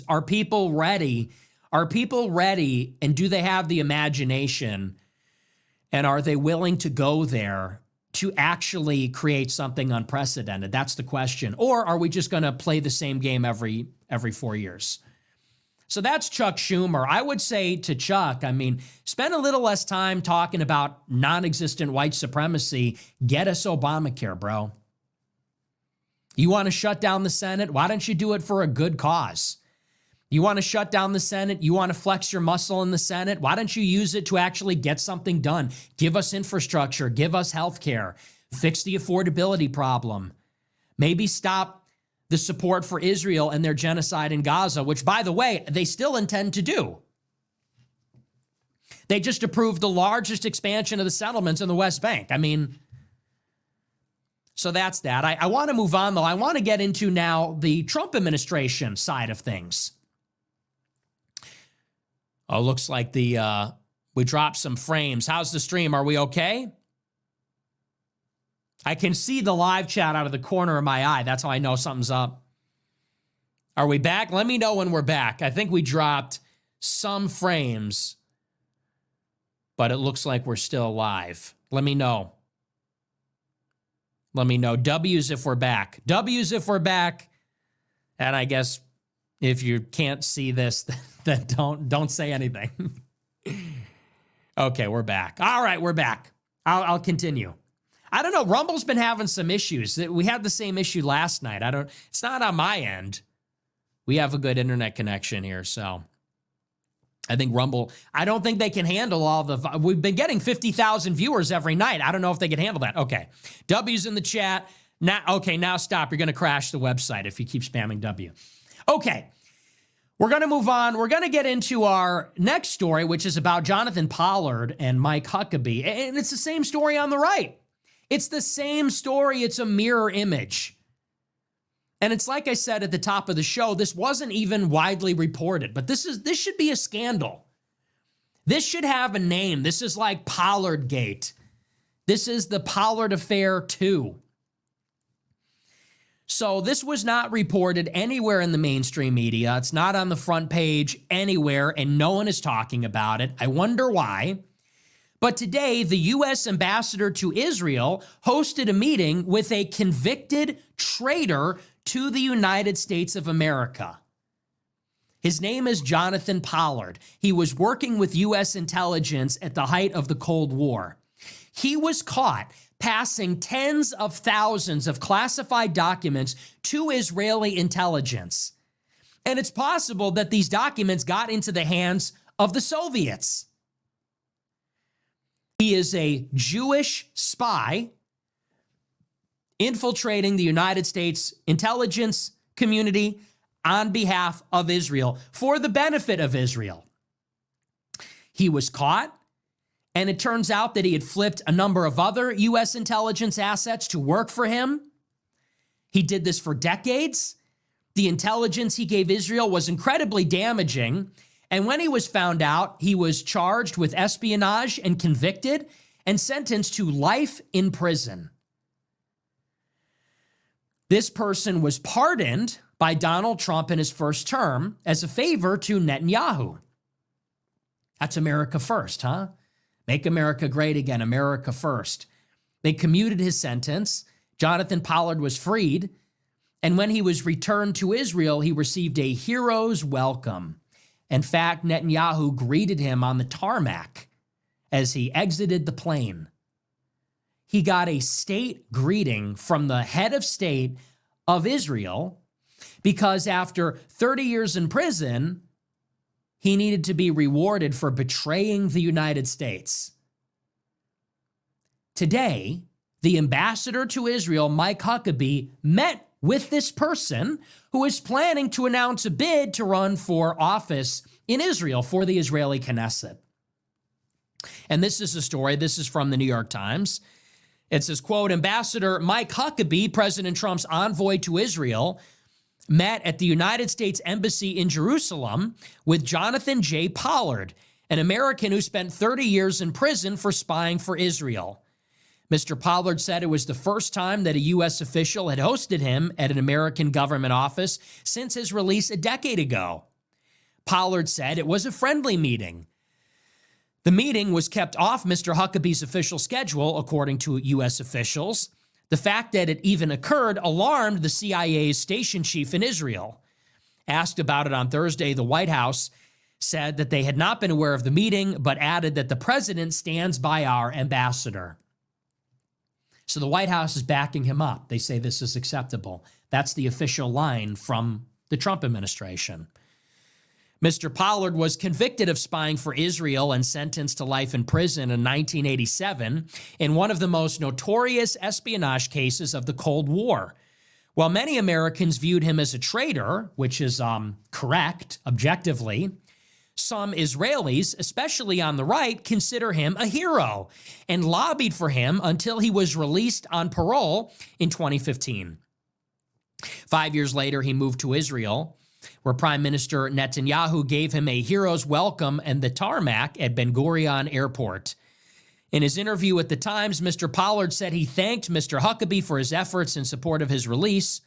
Are people ready? Are people ready, and do they have the imagination, and are they willing to go there to actually create something unprecedented? That's the question. Or are we just going to play the same game every 4 years? So that's Chuck Schumer. I would say to Chuck, spend a little less time talking about non-existent white supremacy. Get us Obamacare, bro. You want to shut down the Senate? Why don't you do it for a good cause? You want to shut down the Senate? You want to flex your muscle in the Senate? Why don't you use it to actually get something done? Give us infrastructure. Give us health care. Fix the affordability problem. Maybe stop the support for Israel and their genocide in Gaza, which, by the way, they still intend to do. They just approved the largest expansion of the settlements in the West Bank. So that's that. I want to move on, though. I want to get into now the Trump administration side of things. Oh, looks like we dropped some frames. How's the stream? Are we okay? I can see the live chat out of the corner of my eye. That's how I know something's up. Are we back? Let me know when we're back. I think we dropped some frames, but it looks like we're still live. Let me know. Let me know. W's if we're back. W's if we're back. And I guess if you can't see this, then don't say anything. Okay, we're back. All right, we're back. I'll continue. I don't know. Rumble's been having some issues. We had the same issue last night. It's not on my end. We have a good internet connection here, so I think Rumble, I don't think they can handle all the, we've been getting 50,000 viewers every night. I don't know if they can handle that. Okay. W's in the chat. Now stop. You're going to crash the website if you keep spamming W. Okay. We're going to move on. We're going to get into our next story, which is about Jonathan Pollard and Mike Huckabee. And it's the same story on the right. It's the same story. It's a mirror image. And it's like I said at the top of the show, this wasn't even widely reported, but this should be a scandal. This should have a name. This is like Pollard Gate. This is the Pollard Affair 2. So this was not reported anywhere in the mainstream media. It's not on the front page anywhere, and no one is talking about it. I wonder why. But today, the U.S. ambassador to Israel hosted a meeting with a convicted traitor to the United States of America. His name is Jonathan Pollard. He was working with U.S. intelligence at the height of the Cold War. He was caught passing tens of thousands of classified documents to Israeli intelligence. And it's possible that these documents got into the hands of the Soviets. He is a Jewish spy infiltrating the United States intelligence community on behalf of Israel for the benefit of Israel. He was caught, and it turns out that he had flipped a number of other U.S. intelligence assets to work for him. He did this for decades. The intelligence he gave Israel was incredibly damaging. And when he was found out, he was charged with espionage and convicted and sentenced to life in prison. This person was pardoned by Donald Trump in his first term as a favor to Netanyahu. That's America first, huh? Make America great again, America first. They commuted his sentence. Jonathan Pollard was freed. And when he was returned to Israel, he received a hero's welcome. In fact, Netanyahu greeted him on the tarmac as he exited the plane. He got a state greeting from the head of state of Israel because after 30 years in prison, he needed to be rewarded for betraying the United States. Today, the ambassador to Israel, Mike Huckabee, met with this person who is planning to announce a bid to run for office in Israel for the Israeli Knesset. And this is a story. This is from the New York Times. It says, quote, Ambassador Mike Huckabee, President Trump's envoy to Israel, met at the United States Embassy in Jerusalem with Jonathan J. Pollard, an American who spent 30 years in prison for spying for Israel. Mr. Pollard said it was the first time that a U.S. official had hosted him at an American government office since his release a decade ago. Pollard said it was a friendly meeting. The meeting was kept off Mr. Huckabee's official schedule, according to U.S. officials. The fact that it even occurred alarmed the CIA's station chief in Israel. Asked about it on Thursday, the White House said that they had not been aware of the meeting, but added that the president stands by our ambassador. So the White House is backing him up. They say this is acceptable. That's the official line from the Trump administration. Mr. Pollard was convicted of spying for Israel and sentenced to life in prison in 1987 in one of the most notorious espionage cases of the Cold War. While many Americans viewed him as a traitor, which is correct objectively, Some Israelis, especially on the right, consider him a hero and lobbied for him until he was released on parole in 2015. 5 years later, he moved to Israel, where Prime Minister Netanyahu gave him a hero's welcome and the tarmac at Ben Gurion Airport. In his interview with The Times, Mr. Pollard said he thanked Mr. Huckabee for his efforts in support of his release.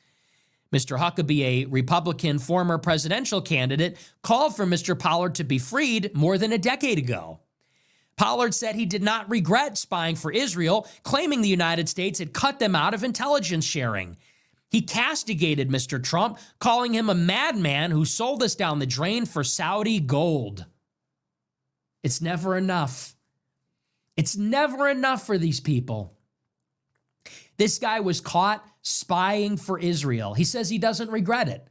Mr. Huckabee, a Republican former presidential candidate, called for Mr. Pollard to be freed more than a decade ago. Pollard said he did not regret spying for Israel, claiming the United States had cut them out of intelligence sharing. He castigated Mr. Trump, calling him a madman who sold us down the drain for Saudi gold. It's never enough. It's never enough for these people. This guy was caught spying for Israel. He says he doesn't regret it.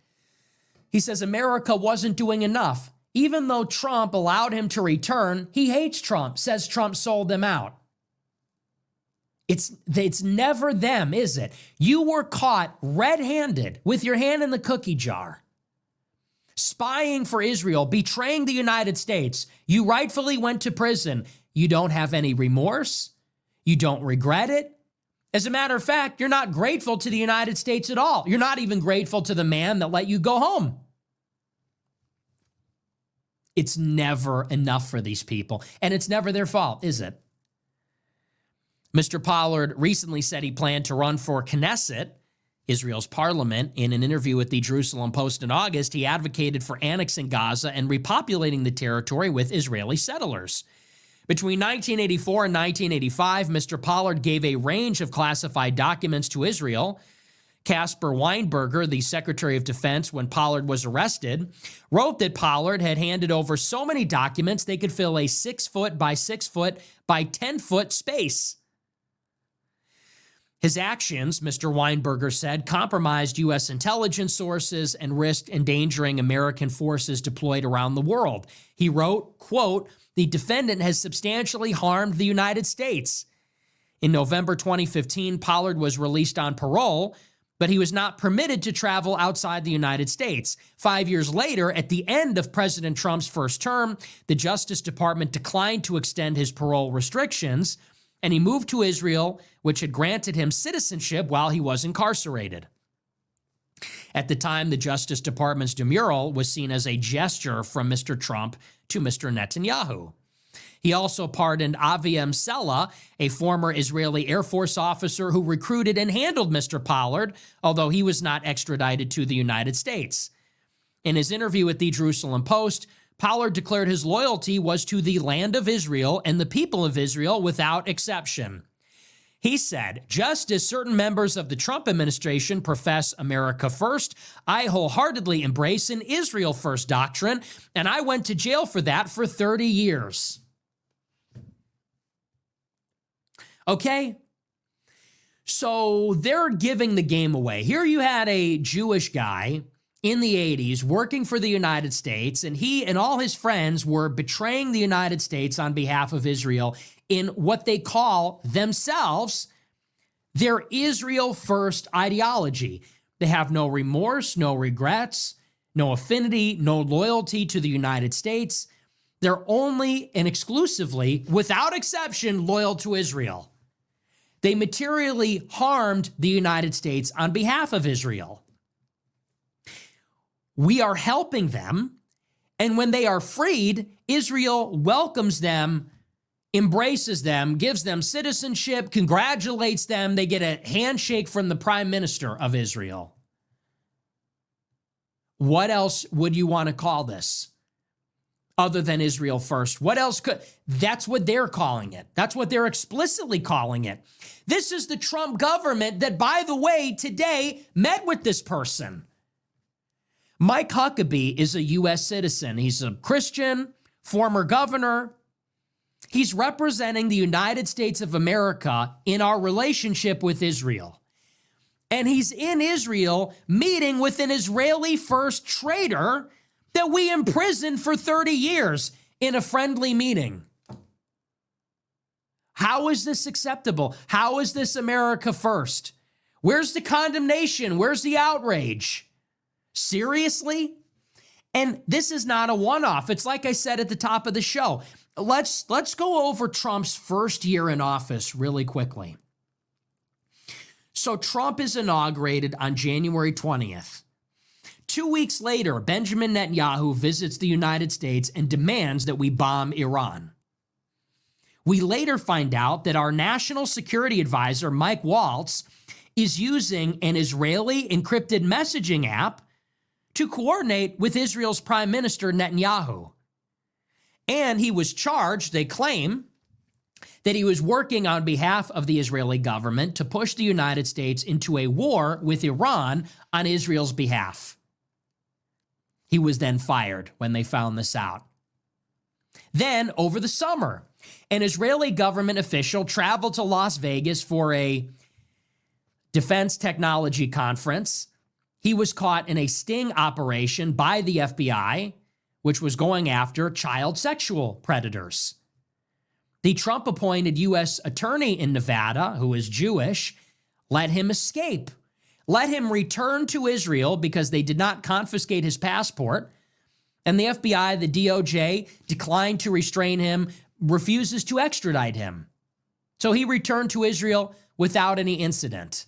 He says America wasn't doing enough. Even though Trump allowed him to return, he hates Trump, says Trump sold them out. It's never them, is it? You were caught red-handed with your hand in the cookie jar, spying for Israel, betraying the United States. You rightfully went to prison. You don't have any remorse. You don't regret it. As a matter of fact, you're not grateful to the United States at all. You're not even grateful to the man that let you go home. It's never enough for these people, and it's never their fault, is it? Mr. Pollard recently said he planned to run for Knesset, Israel's parliament. In an interview with the Jerusalem Post in August, he advocated for annexing Gaza and repopulating the territory with Israeli settlers. Between 1984 and 1985, Mr. Pollard gave a range of classified documents to Israel. Caspar Weinberger, the Secretary of Defense when Pollard was arrested, wrote that Pollard had handed over so many documents they could fill a 6 foot by 6 foot by 10 foot space. His actions, Mr. Weinberger said, compromised U.S. intelligence sources and risked endangering American forces deployed around the world. He wrote, quote, "The defendant has substantially harmed the United States." In November 2015, Pollard was released on parole, but he was not permitted to travel outside the United States. 5 years later, at the end of President Trump's first term, the Justice Department declined to extend his parole restrictions, and he moved to Israel, which had granted him citizenship while he was incarcerated. At the time, the Justice Department's demurral was seen as a gesture from Mr. Trump to Mr. Netanyahu. He also pardoned Aviam Sela, a former Israeli Air Force officer who recruited and handled Mr. Pollard, although he was not extradited to the United States. In his interview with the Jerusalem Post, Pollard declared his loyalty was to the land of Israel and the people of Israel without exception. He said, "Just as certain members of the Trump administration profess America first, I wholeheartedly embrace an Israel first doctrine, and I went to jail for that for 30 years. Okay? So they're giving the game away. Here you had a Jewish guy in the 80s working for the United States, and he and all his friends were betraying the United States on behalf of Israel in what they call themselves their Israel first ideology. They have no remorse, no regrets, no affinity, no loyalty to the United States. They're only and exclusively, without exception, loyal to Israel. They materially harmed the United States on behalf of Israel. We are helping them, and when they are freed, Israel welcomes them, embraces them, gives them citizenship, congratulates them. They get a handshake from the Prime Minister of Israel. What else would you want to call this other than Israel first? What else could? That's what they're calling it. That's what they're explicitly calling it. This is the Trump government that, by the way, today met with this person. Mike Huckabee is a U.S. citizen. He's a Christian, former governor. He's representing the United States of America in our relationship with Israel. And he's in Israel meeting with an Israeli first traitor that we imprisoned for 30 years in a friendly meeting. How is this acceptable? How is this America first? Where's the condemnation? Where's the outrage? Seriously? And this is not a one-off. It's like I said at the top of the show. Let's go over Trump's first year in office really quickly. So Trump is inaugurated on January 20th. 2 weeks later, Benjamin Netanyahu visits the United States and demands that we bomb Iran. We later find out that our national security advisor, Mike Waltz, is using an Israeli encrypted messaging app to coordinate with Israel's Prime Minister Netanyahu. And he was charged, they claim, that he was working on behalf of the Israeli government to push the United States into a war with Iran on Israel's behalf. He was then fired when they found this out. Then, over the summer, an Israeli government official traveled to Las Vegas for a defense technology conference. He was caught in a sting operation by the FBI, which was going after child sexual predators. The Trump-appointed U.S. attorney in Nevada, who is Jewish, let him escape, let him return to Israel because they did not confiscate his passport. And the FBI, the DOJ, declined to restrain him, refuses to extradite him. So he returned to Israel without any incident.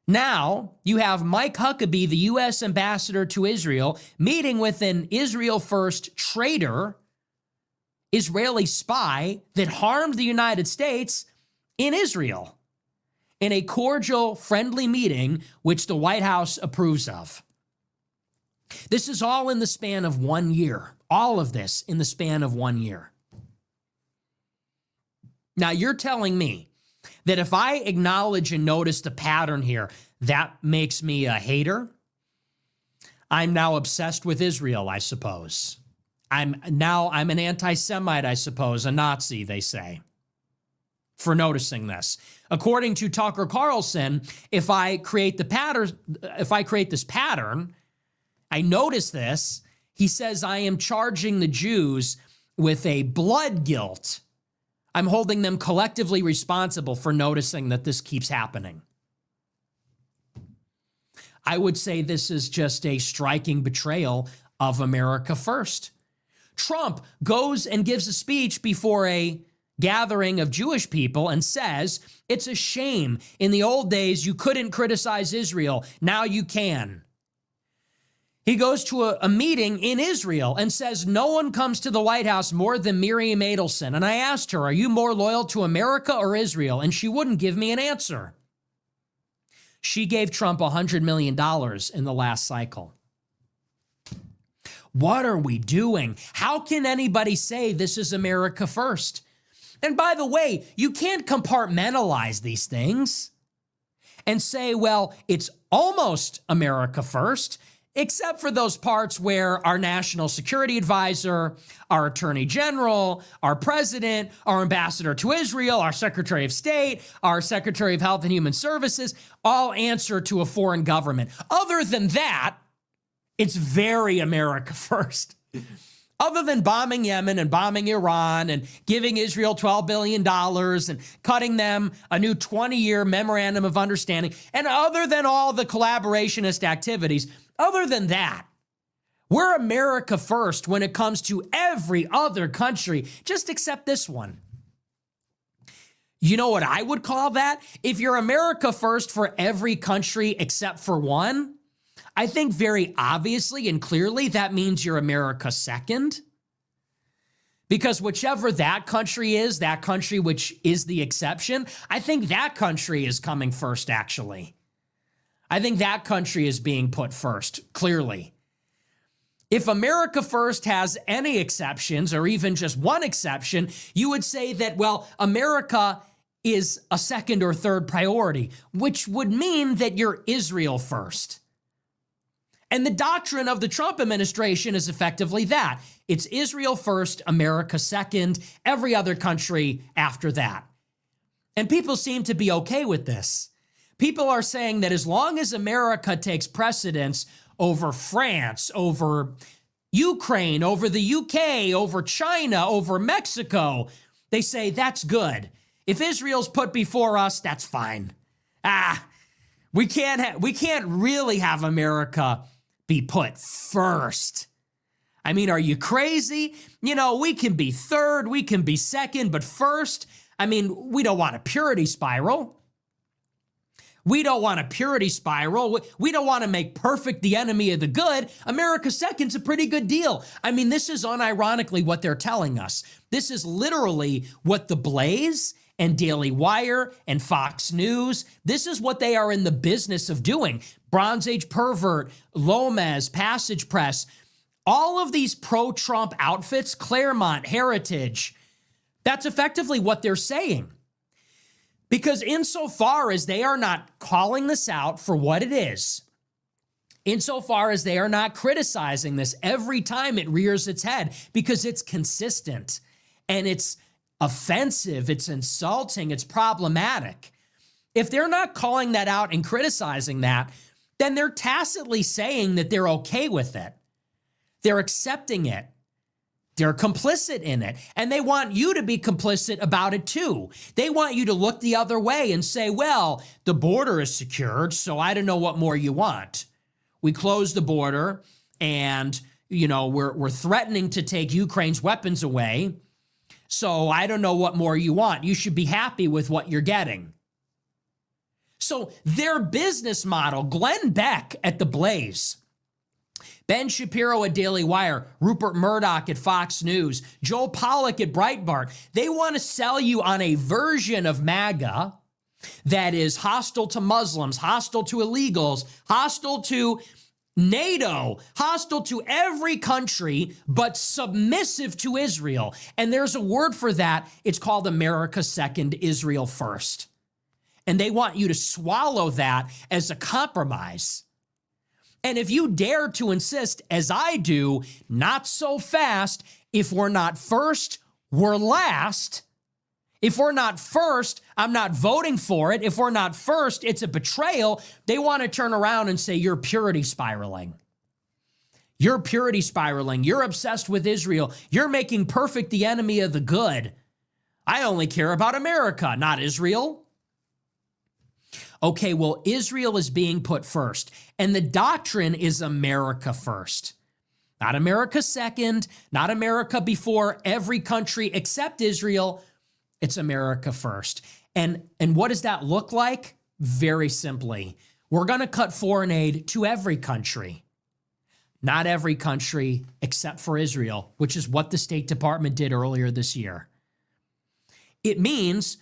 Now, you have Mike Huckabee, the U.S. ambassador to Israel, meeting with an Israel First traitor, Israeli spy that harmed the United States in Israel in a cordial, friendly meeting, which the White House approves of. This is all in the span of 1 year. All of this in the span of 1 year. Now, you're telling me that if I acknowledge and notice the pattern here, that makes me a hater? I'm now obsessed with Israel, I suppose. I'm an anti-Semite, I suppose, a Nazi, they say, for noticing this. According to Tucker Carlson, if I create this pattern, I notice this, he says I am charging the Jews with a blood guilt. I'm holding them collectively responsible for noticing that this keeps happening. I would say this is just a striking betrayal of America First. Trump goes and gives a speech before a gathering of Jewish people and says, it's a shame. In the old days, you couldn't criticize Israel. Now you can. He goes to a meeting in Israel and says, no one comes to the White House more than Miriam Adelson. And I asked her, are you more loyal to America or Israel? And she wouldn't give me an answer. She gave Trump $100 million in the last cycle. What are we doing? How can anybody say this is America First? And by the way, you can't compartmentalize these things and say, well, it's almost America First, except for those parts where our national security advisor, our attorney general, our president, our ambassador to Israel, our secretary of state, our secretary of health and human services, all answer to a foreign government. Other than that, it's very America First. Other than bombing Yemen and bombing Iran and giving Israel $12 billion and cutting them a new 20-year memorandum of understanding, and other than all the collaborationist activities, other than that, we're America First when it comes to every other country, just except this one. You know what I would call that? If you're America First for every country except for one, I think very obviously and clearly that means you're America Second. Because whichever that country is, that country which is the exception, I think that country is coming first, actually. I think that country is being put first, clearly. If America First has any exceptions, or even just one exception, you would say that, well, America is a second or third priority, which would mean that you're Israel first. And the doctrine of the Trump administration is effectively that. It's Israel first, America second, every other country after that. And people seem to be okay with this. People are saying that as long as America takes precedence over France, over Ukraine, over the UK, over China, over Mexico, they say that's good. If Israel's put before us, that's fine. We can't really have America be put first. I mean, are you crazy? You know, we can be third, we can be second, but first, I mean, we don't want a purity spiral. We don't want a purity spiral. We don't want to make perfect the enemy of the good. America second's a pretty good deal. I mean, this is unironically what they're telling us. This is literally what The Blaze and Daily Wire and Fox News, this is what they are in the business of doing. Bronze Age Pervert, Lomez, Passage Press, all of these pro-Trump outfits, Claremont, Heritage, that's effectively what they're saying. Because insofar as they are not calling this out for what it is, insofar as they are not criticizing this every time it rears its head, because it's consistent and it's offensive, it's insulting, it's problematic. If they're not calling that out and criticizing that, then they're tacitly saying that they're okay with it. They're accepting it. They're complicit in it. And they want you to be complicit about it too. They want you to look the other way and say, well, the border is secured, so I don't know what more you want. We closed the border and, you know, we're threatening to take Ukraine's weapons away. So I don't know what more you want. You should be happy with what you're getting. So their business model, Glenn Beck at The Blaze, Ben Shapiro at Daily Wire, Rupert Murdoch at Fox News, Joel Pollak at Breitbart, they want to sell you on a version of MAGA that is hostile to Muslims, hostile to illegals, hostile to NATO, hostile to every country, but submissive to Israel. And there's a word for that. It's called America Second, Israel First. And they want you to swallow that as a compromise. And if you dare to insist, as I do, not so fast, if we're not first, we're last. If we're not first, I'm not voting for it. If we're not first, it's a betrayal. They want to turn around and say, you're purity spiraling. You're purity spiraling. You're obsessed with Israel. You're making perfect the enemy of the good. I only care about America, not Israel. Okay, well, Israel is being put first, and the doctrine is America first. Not America second, not America before every country except Israel. It's America first. And what does that look like? Very simply, we're going to cut foreign aid to every country. Not every country except for Israel, which is what the State Department did earlier this year. It means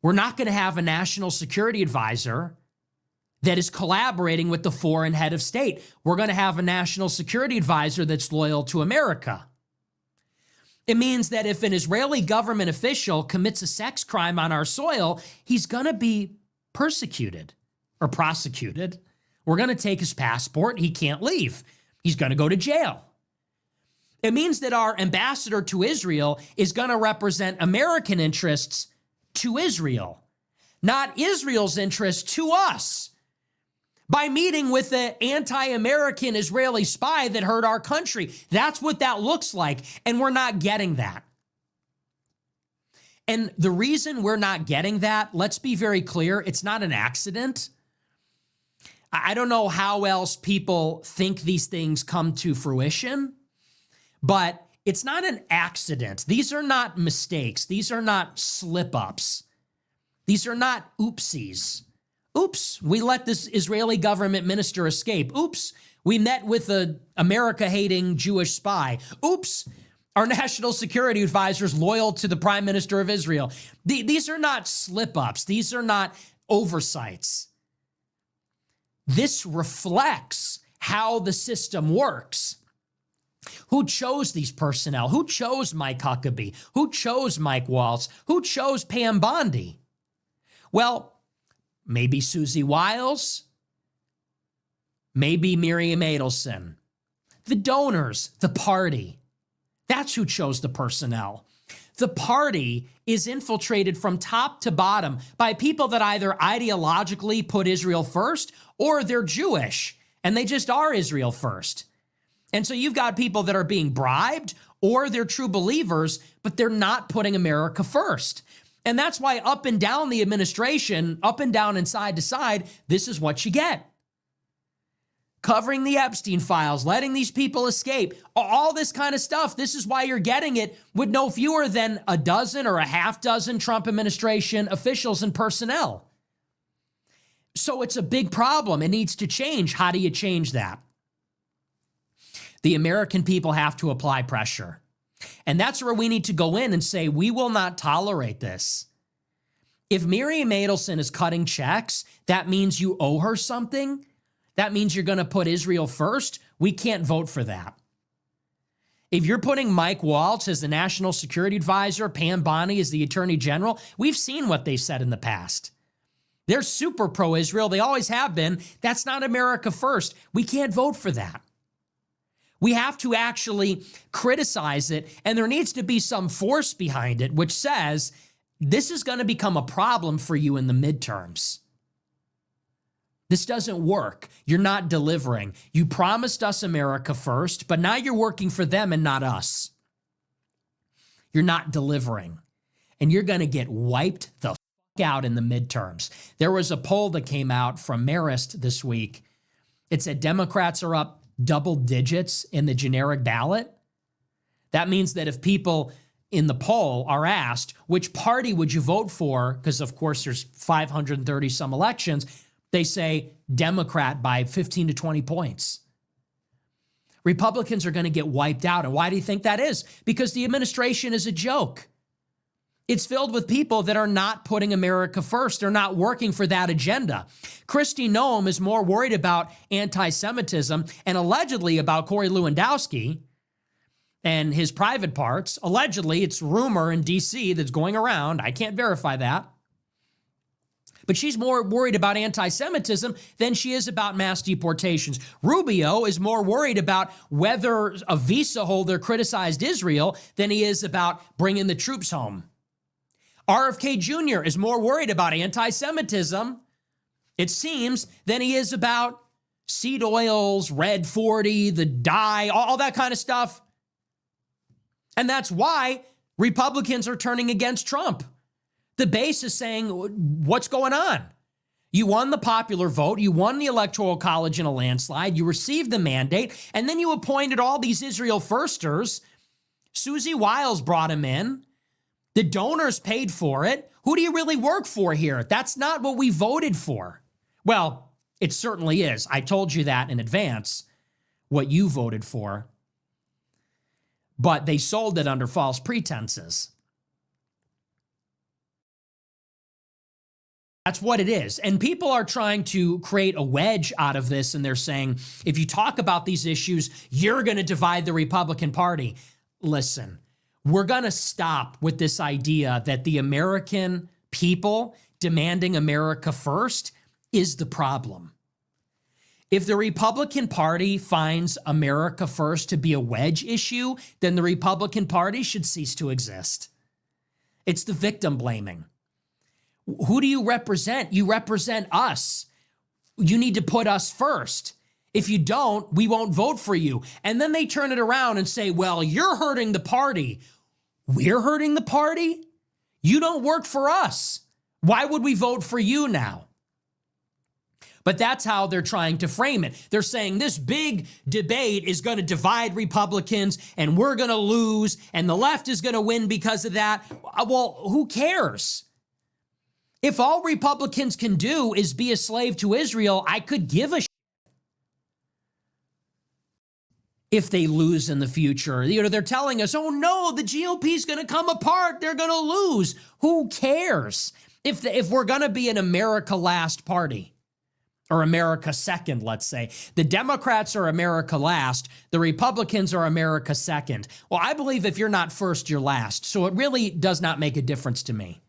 we're not going to have a national security advisor that is collaborating with the foreign head of state. We're going to have a national security advisor that's loyal to America. It means that if an Israeli government official commits a sex crime on our soil, he's going to be persecuted or prosecuted. We're going to take his passport. He can't leave. He's going to go to jail. It means that our ambassador to Israel is going to represent American interests to Israel, not Israel's interest to us, by meeting with the anti-American Israeli spy that hurt our country. That's what that looks like, and we're not getting that. And the reason we're not getting that, let's be very clear, it's not an accident. I don't know how else people think these things come to fruition, but it's not an accident. These are not mistakes. These are not slip-ups. These are not oopsies. Oops, we let this Israeli government minister escape. Oops, we met with an America-hating Jewish spy. Oops, our national security advisor is loyal to the prime minister of Israel. These are not slip-ups. These are not oversights. This reflects how the system works. Who chose these personnel? Who chose Mike Huckabee? Who chose Mike Waltz? Who chose Pam Bondi? Well, maybe Susie Wiles, maybe Miriam Adelson. The donors, the party. That's who chose the personnel. The party is infiltrated from top to bottom by people that either ideologically put Israel first or they're Jewish and they just are Israel first. And so you've got people that are being bribed or they're true believers, but they're not putting America first. And that's why up and down the administration, up and down and side to side, this is what you get. covering the Epstein files, letting these people escape, all this kind of stuff. This is why you're getting it with no fewer than a dozen or a half dozen Trump administration officials and personnel. So it's a big problem. It needs to change. How do you change that? The American people have to apply pressure. And that's where we need to go in and say, we will not tolerate this. If Miriam Adelson is cutting checks, that means you owe her something. That means you're going to put Israel first. We can't vote for that. If you're putting Mike Waltz as the national security advisor, Pam Bondi as the attorney general, we've seen what they said in the past. They're super pro-Israel. They always have been. That's not America first. We can't vote for that. We have to actually criticize it, and there needs to be some force behind it, which says this is going to become a problem for you in the midterms. This doesn't work. You're not delivering. You promised us America first, but now you're working for them and not us. You're not delivering. And you're going to get wiped the fuck out in the midterms. There was a poll that came out from Marist this week. It said Democrats are up double digits in the generic ballot. That means that if people in the poll are asked, which party would you vote for? Because of course there's 530 some elections. They say Democrat by 15 to 20 points. Republicans are going to get wiped out. And why do you think that is? Because the administration is a joke. It's filled with people that are not putting America first. They're not working for that agenda. Kristi Noem is more worried about anti-Semitism and allegedly about Corey Lewandowski and his private parts. Allegedly, it's rumor in D.C. that's going around. I can't verify that. But she's more worried about anti-Semitism than she is about mass deportations. Rubio is more worried about whether a visa holder criticized Israel than he is about bringing the troops home. RFK Jr. is more worried about anti-Semitism, it seems, than he is about seed oils, Red 40, the dye, all that kind of stuff. And that's why Republicans are turning against Trump. The base is saying, what's going on? You won the popular vote. You won the Electoral College in a landslide. You received the mandate. And then you appointed all these Israel firsters. Susie Wiles brought him in. The donors paid for it. Who do you really work for here? That's not what we voted for. Well, it certainly is. I told you that in advance, what you voted for. But they sold it under false pretenses. That's what it is. And people are trying to create a wedge out of this, and they're saying, if you talk about these issues, you're going to divide the Republican Party. Listen, we're going to stop with this idea that the American people demanding America first is the problem. If the Republican Party finds America first to be a wedge issue, then the Republican Party should cease to exist. It's the victim blaming. Who do you represent? You represent us. You need to put us first. If you don't, we won't vote for you. And then they turn it around and say, well, you're hurting the party. We're hurting the party? You don't work for us. Why would we vote for you now? But that's how they're trying to frame it. They're saying this big debate is going to divide Republicans and we're going to lose and the left is going to win because of that. Well, who cares? If all Republicans can do is be a slave to Israel, I could give a shit if they lose in the future. You know, they're telling us, oh no, the GOP is going to come apart. They're going to lose. Who cares? If we're going to be an America last party or America second, let's say, the Democrats are America last. The Republicans are America second. Well, I believe if you're not first, you're last. So it really does not make a difference to me.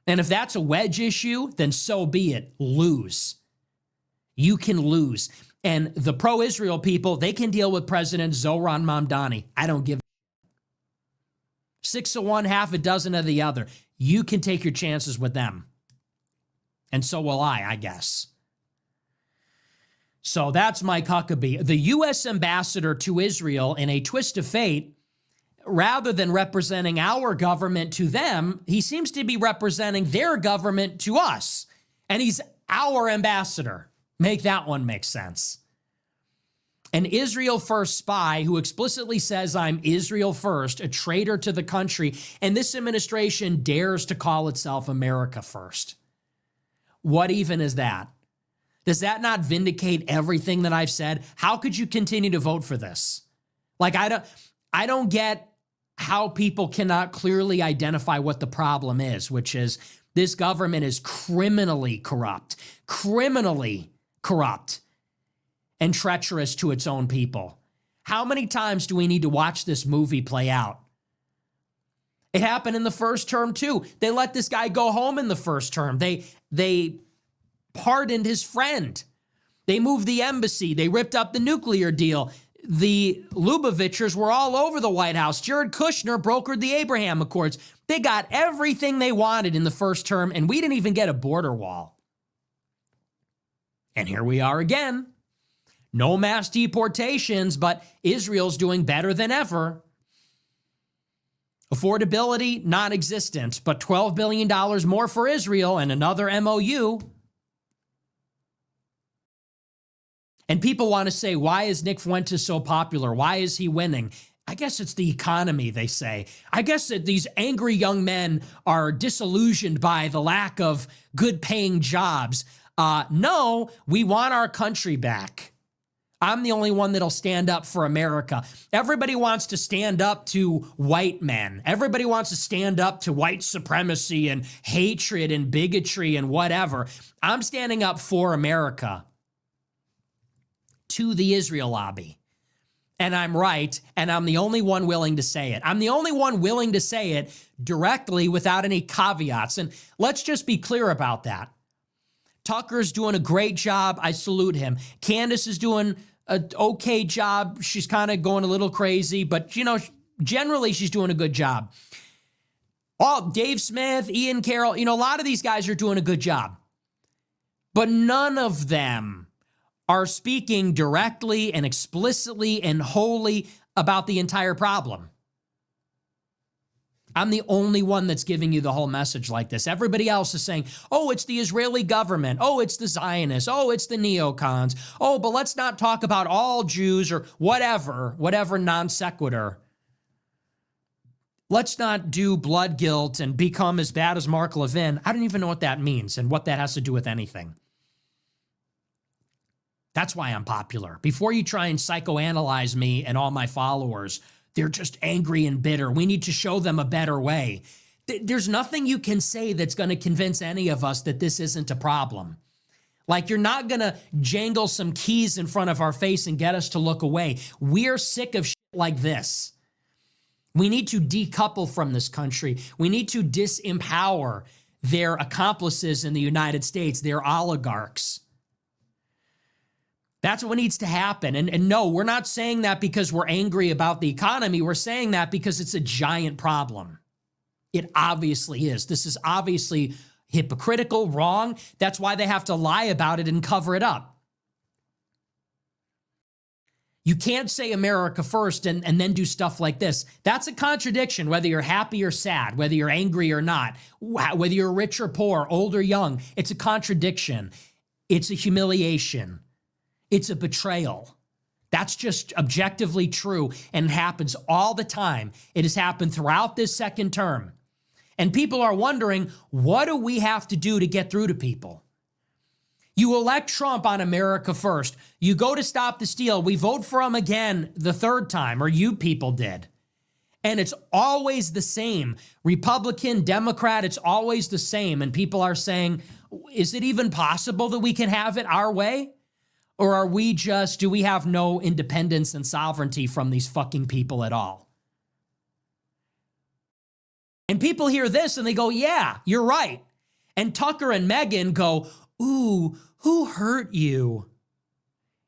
And if that's a wedge issue, then so be it. Lose. You can lose. And the pro-Israel people, they can deal with President Zoran Mamdani. I don't give a 6 of one, half a dozen of the other. You can take your chances with them. And so will I guess. So that's Mike Huckabee. The U.S. ambassador to Israel, in a twist of fate, rather than representing our government to them, he seems to be representing their government to us. And he's our ambassador. Make that one make sense. An Israel First spy who explicitly says, I'm Israel First, a traitor to the country, and this administration dares to call itself America First. What even is that? Does that not vindicate everything that I've said? How could you continue to vote for this? Like, I don't get how people cannot clearly identify what the problem is, which is this government is criminally corrupt and treacherous to its own people. How many times do we need to watch this movie play out? It happened in the first term too. They let this guy go home in the first term. They pardoned his friend. They moved the embassy. They ripped up the nuclear deal. The Lubovichers were all over the White House. Jared Kushner brokered the Abraham Accords. They got everything they wanted in the first term, and we didn't even get a border wall. And here we are again. No mass deportations, but Israel's doing better than ever. Affordability, non-existent, but $12 billion more for Israel and another MOU. And people want to say, why is Nick Fuentes so popular? Why is he winning? I guess it's the economy, they say. I guess that these angry young men are disillusioned by the lack of good-paying jobs. No, we want our country back. I'm the only one that'll stand up for America. Everybody wants to stand up to white men. Everybody wants to stand up to white supremacy and hatred and bigotry and whatever. I'm standing up for America, to the Israel lobby. And I'm right, and I'm the only one willing to say it. I'm the only one willing to say it directly without any caveats. And let's just be clear about that. Tucker's doing a great job. I salute him. Candace is doing an okay job. She's kind of going a little crazy, but you know, generally she's doing a good job. Dave Smith, Ian Carroll, you know, a lot of these guys are doing a good job. But none of them are speaking directly and explicitly and wholly about the entire problem. I'm the only one that's giving you the whole message like this. Everybody else is saying, oh, it's the Israeli government. Oh, it's the Zionists. Oh, it's the neocons. Oh, but let's not talk about all Jews or whatever non sequitur. Let's not do blood guilt and become as bad as Mark Levin. I don't even know what that means and what that has to do with anything. That's why I'm popular. Before you try and psychoanalyze me and all my followers, they're just angry and bitter. We need to show them a better way. There's nothing you can say that's going to convince any of us that this isn't a problem. Like, you're not going to jangle some keys in front of our face and get us to look away. We're sick of shit like this. We need to decouple from this country. We need to disempower their accomplices in the United States, their oligarchs. That's what needs to happen. And no, we're not saying that because we're angry about the economy. We're saying that because it's a giant problem. It obviously is. This is obviously hypocritical, wrong. That's why they have to lie about it and cover it up. You can't say America first and then do stuff like this. That's a contradiction, whether you're happy or sad, whether you're angry or not, whether you're rich or poor, old or young. It's a contradiction. It's a humiliation. It's a betrayal. That's just objectively true and happens all the time. It has happened throughout this second term. And people are wondering, what do we have to do to get through to people? You elect Trump on America First. You go to stop the steal. We vote for him again the third time, or you people did. And it's always the same. Republican, Democrat, it's always the same. And people are saying, is it even possible that we can have it our way? Or are we just, do we have no independence and sovereignty from these fucking people at all? And people hear this and they go, yeah, you're right. And Tucker and Megyn go, ooh, who hurt you?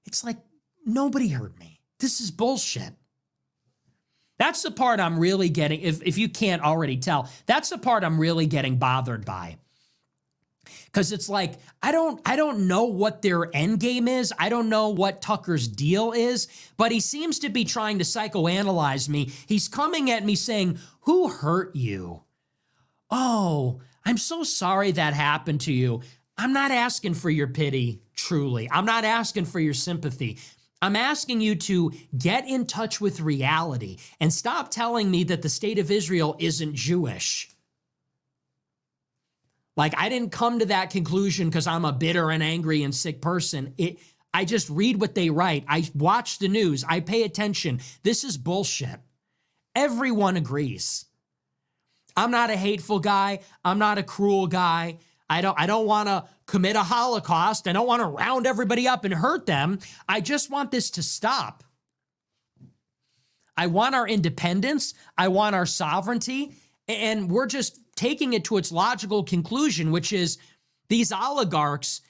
It's like, nobody hurt me. This is bullshit. That's the part I'm really getting, if you can't already tell, that's the part I'm really getting bothered by. Because it's like, I don't know what their end game is. I don't know what Tucker's deal is, but he seems to be trying to psychoanalyze me. He's coming at me saying, who hurt you? Oh, I'm so sorry that happened to you. I'm not asking for your pity. truly. I'm not asking for your sympathy. I'm asking you to get in touch with reality and stop telling me that the state of Israel isn't Jewish. Like, I didn't come to that conclusion because I'm a bitter and angry and sick person. I just read what they write. I watch the news. I pay attention. This is bullshit. Everyone agrees. I'm not a hateful guy. I'm not a cruel guy. I don't want to commit a Holocaust. I don't want to round everybody up and hurt them. I just want this to stop. I want our independence. I want our sovereignty. And we're just taking it to its logical conclusion, which is these oligarchs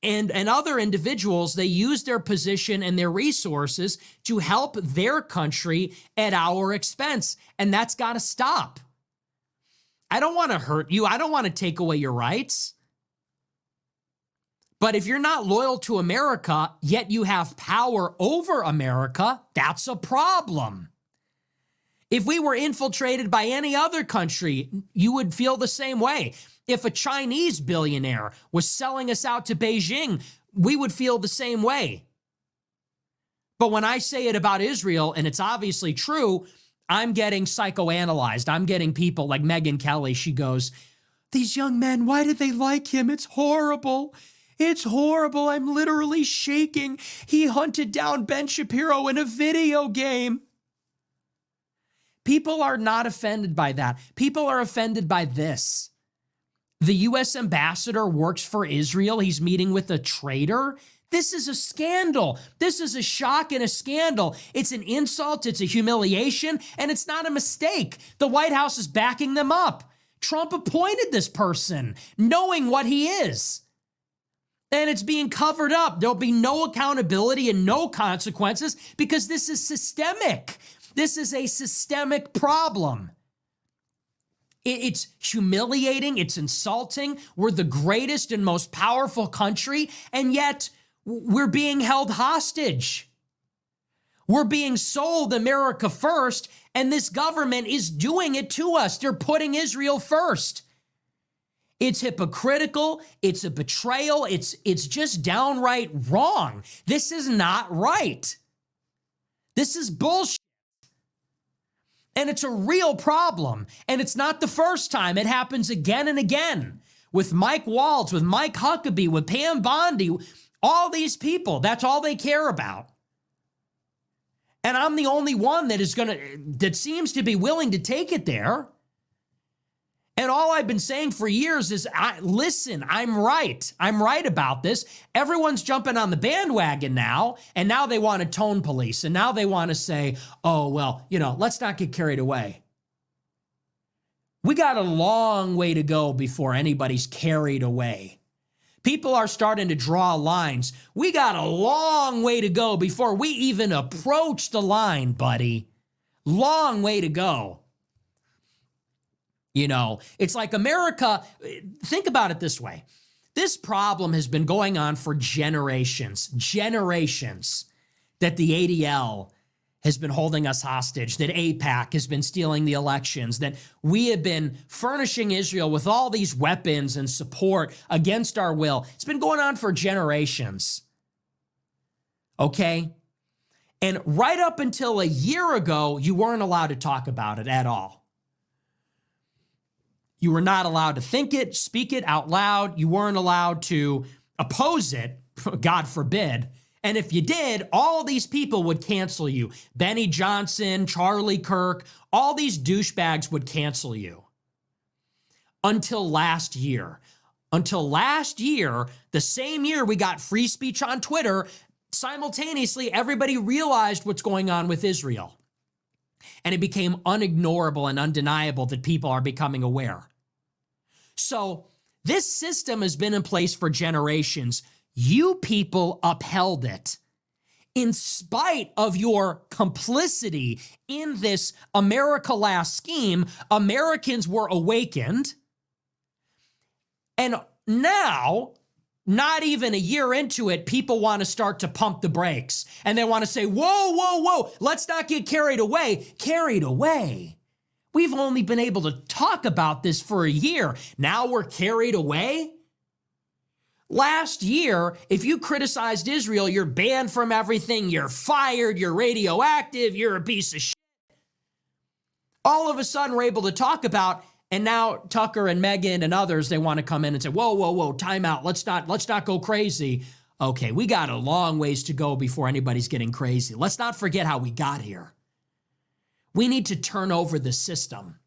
and other individuals, they use their position and their resources to help their country at our expense. And that's got to stop. I don't want to hurt you. I don't want to take away your rights. But if you're not loyal to America, yet you have power over America, that's a problem. If we were infiltrated by any other country, you would feel the same way. If a Chinese billionaire was selling us out to Beijing, we would feel the same way. But when I say it about Israel, and it's obviously true, I'm getting psychoanalyzed. I'm getting people like Megyn Kelly. She goes, these young men, why did they like him? It's horrible. It's horrible. I'm literally shaking. He hunted down Ben Shapiro in a video game. People are not offended by that. People are offended by this. The U.S. ambassador works for Israel. He's meeting with a traitor. This is a scandal. This is a shock and a scandal. It's an insult. It's a humiliation. And it's not a mistake. The White House is backing them up. Trump appointed this person, knowing what he is. And it's being covered up. There'll be no accountability and no consequences because this is systemic. This is a systemic problem. It's humiliating. It's insulting. We're the greatest and most powerful country, and yet we're being held hostage. We're being sold America first, and this government is doing it to us. They're putting Israel first. It's hypocritical. It's a betrayal. It's just downright wrong. This is not right. This is bullshit. And it's a real problem. And it's not the first time. It happens again and again with Mike Waltz, with Mike Huckabee, with Pam Bondi, all these people. That's all they care about. And I'm the only one that seems to be willing to take it there. And all I've been saying for years is, listen, I'm right. I'm right about this. Everyone's jumping on the bandwagon now, and now they want to tone police, and now they want to say, oh, well, let's not get carried away. We got a long way to go before anybody's carried away. People are starting to draw lines. We got a long way to go before we even approach the line, buddy. Long way to go. It's like America, think about it this way. This problem has been going on for generations, that the ADL has been holding us hostage, that AIPAC has been stealing the elections, that we have been furnishing Israel with all these weapons and support against our will. It's been going on for generations. Okay? And right up until a year ago, you weren't allowed to talk about it at all. You were not allowed to think it, speak it out loud. You weren't allowed to oppose it, God forbid. And if you did, all these people would cancel you. Benny Johnson, Charlie Kirk, all these douchebags would cancel you. Until last year. Until last year, the same year we got free speech on Twitter, simultaneously everybody realized what's going on with Israel. And it became unignorable and undeniable that people are becoming aware. So this system has been in place for generations. You people upheld it. In spite of your complicity in this America Last scheme, Americans were awakened. And now, not even a year into it, people want to start to pump the brakes. And they want to say, whoa, let's not get carried away. Carried away? We've only been able to talk about this for a year. Now we're carried away? Last year, if you criticized Israel, you're banned from everything, you're fired, you're radioactive, you're a piece of shit. All of a sudden, we're able to talk about, and now Tucker and Megyn and others, they want to come in and say, whoa, time out. Let's not go crazy. Okay, we got a long ways to go before anybody's getting crazy. Let's not forget how we got here. We need to turn over the system.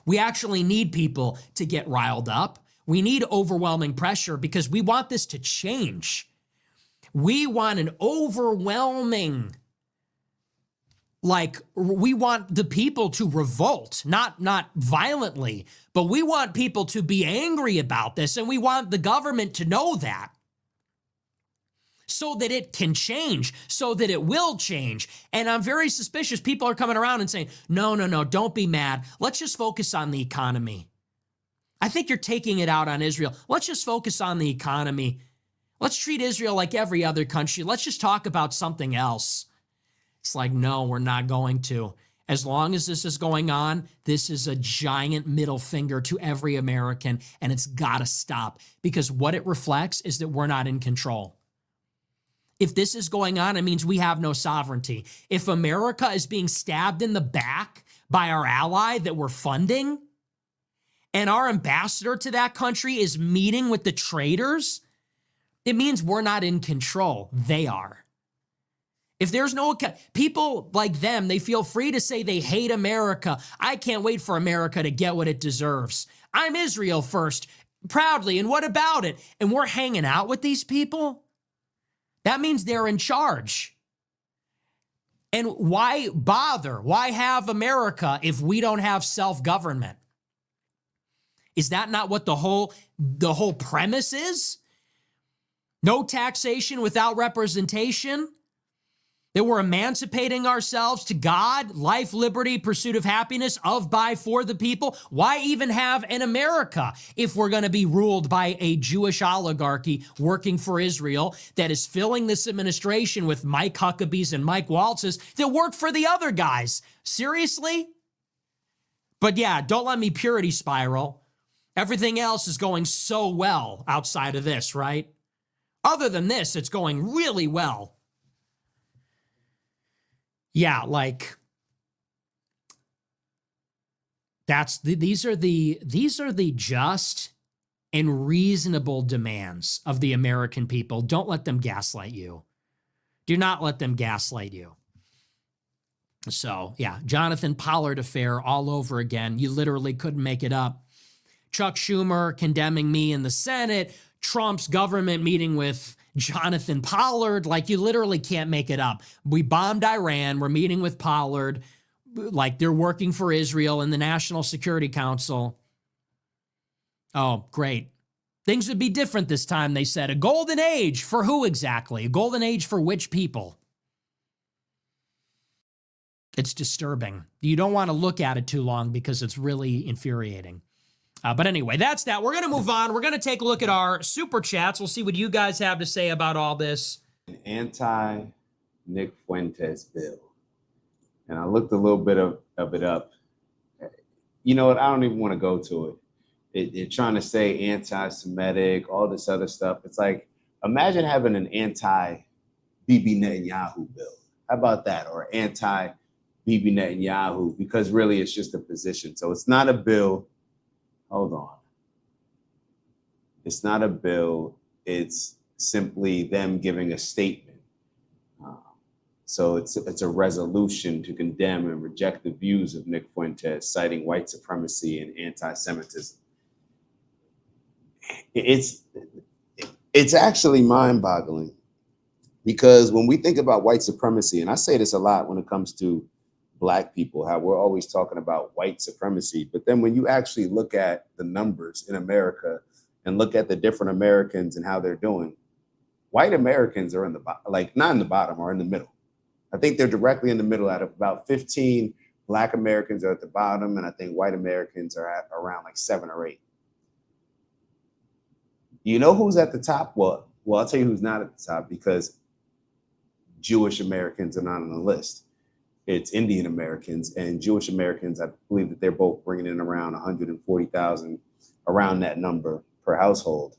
We actually need people to get riled up. We need overwhelming pressure because we want this to change. We want an overwhelming, we want the people to revolt, not violently, but we want people to be angry about this, and we want the government to know that so that it can change, so that it will change. And I'm very suspicious people are coming around and saying, no, don't be mad. Let's just focus on the economy. I think you're taking it out on Israel. Let's just focus on the economy. Let's treat Israel like every other country. Let's just talk about something else. It's like, no, we're not going to. As long as this is going on, this is a giant middle finger to every American, and it's got to stop because what it reflects is that we're not in control. If this is going on, it means we have no sovereignty. If America is being stabbed in the back by our ally that we're funding, and our ambassador to that country is meeting with the traitors, it means we're not in control. They are. If there's no people like them, they feel free to say they hate America. I can't wait for America to get what it deserves. I'm Israel first, proudly, and what about it? And we're hanging out with these people? That means they're in charge. And why bother? Why have America if we don't have self-government? Is that not what the whole premise is? No taxation without representation? That we're emancipating ourselves to God, life, liberty, pursuit of happiness, of, by, for the people? Why even have an America if we're going to be ruled by a Jewish oligarchy working for Israel that is filling this administration with Mike Huckabees and Mike Waltzes that work for the other guys? Seriously? But yeah, don't let me purity spiral. Everything else is going so well outside of this, right? Other than this, it's going really well. Yeah, these are the just and reasonable demands of the American people. Don't let them gaslight you. Do not let them gaslight you. So, yeah, Jonathan Pollard affair all over again. You literally couldn't make it up. Chuck Schumer condemning me in the Senate, Trump's government meeting with Jonathan Pollard. You literally can't make it up. We bombed Iran. We're meeting with Pollard. They're working for Israel in the National Security Council. Oh, great. Things would be different this time, they said. A golden age for who exactly? A golden age for which people? It's disturbing. You don't want to look at it too long because it's really infuriating. But anyway, that's that. We're going to move on. We're going to take a look at our super chats. We'll see what you guys have to say about all this. An anti-Nick Fuentes bill. And I looked a little bit of it up. You know what? I don't even want to go to it. They're trying to say anti-Semitic, all this other stuff. It's like, imagine having an anti-Bibi Netanyahu bill. How about that? Or anti-Bibi Netanyahu, because really it's just a position. So it's not a bill. Hold on. It's not a bill. It's simply them giving a statement. So it's a resolution to condemn and reject the views of Nick Fuentes, citing white supremacy and anti-Semitism. It's actually mind-boggling because when we think about white supremacy, and I say this a lot when it comes to Black people, how we're always talking about white supremacy. But then when you actually look at the numbers in America and look at the different Americans and how they're doing, white Americans are in the not in the bottom, or in the middle. I think they're directly in the middle. Out of about 15, Black Americans are at the bottom, and I think white Americans are at around 7 or 8. You know who's at the top? Well, I'll tell you who's not at the top, because Jewish Americans are not on the list. It's Indian Americans, and Jewish Americans, I believe that they're both bringing in around 140,000, around that number per household.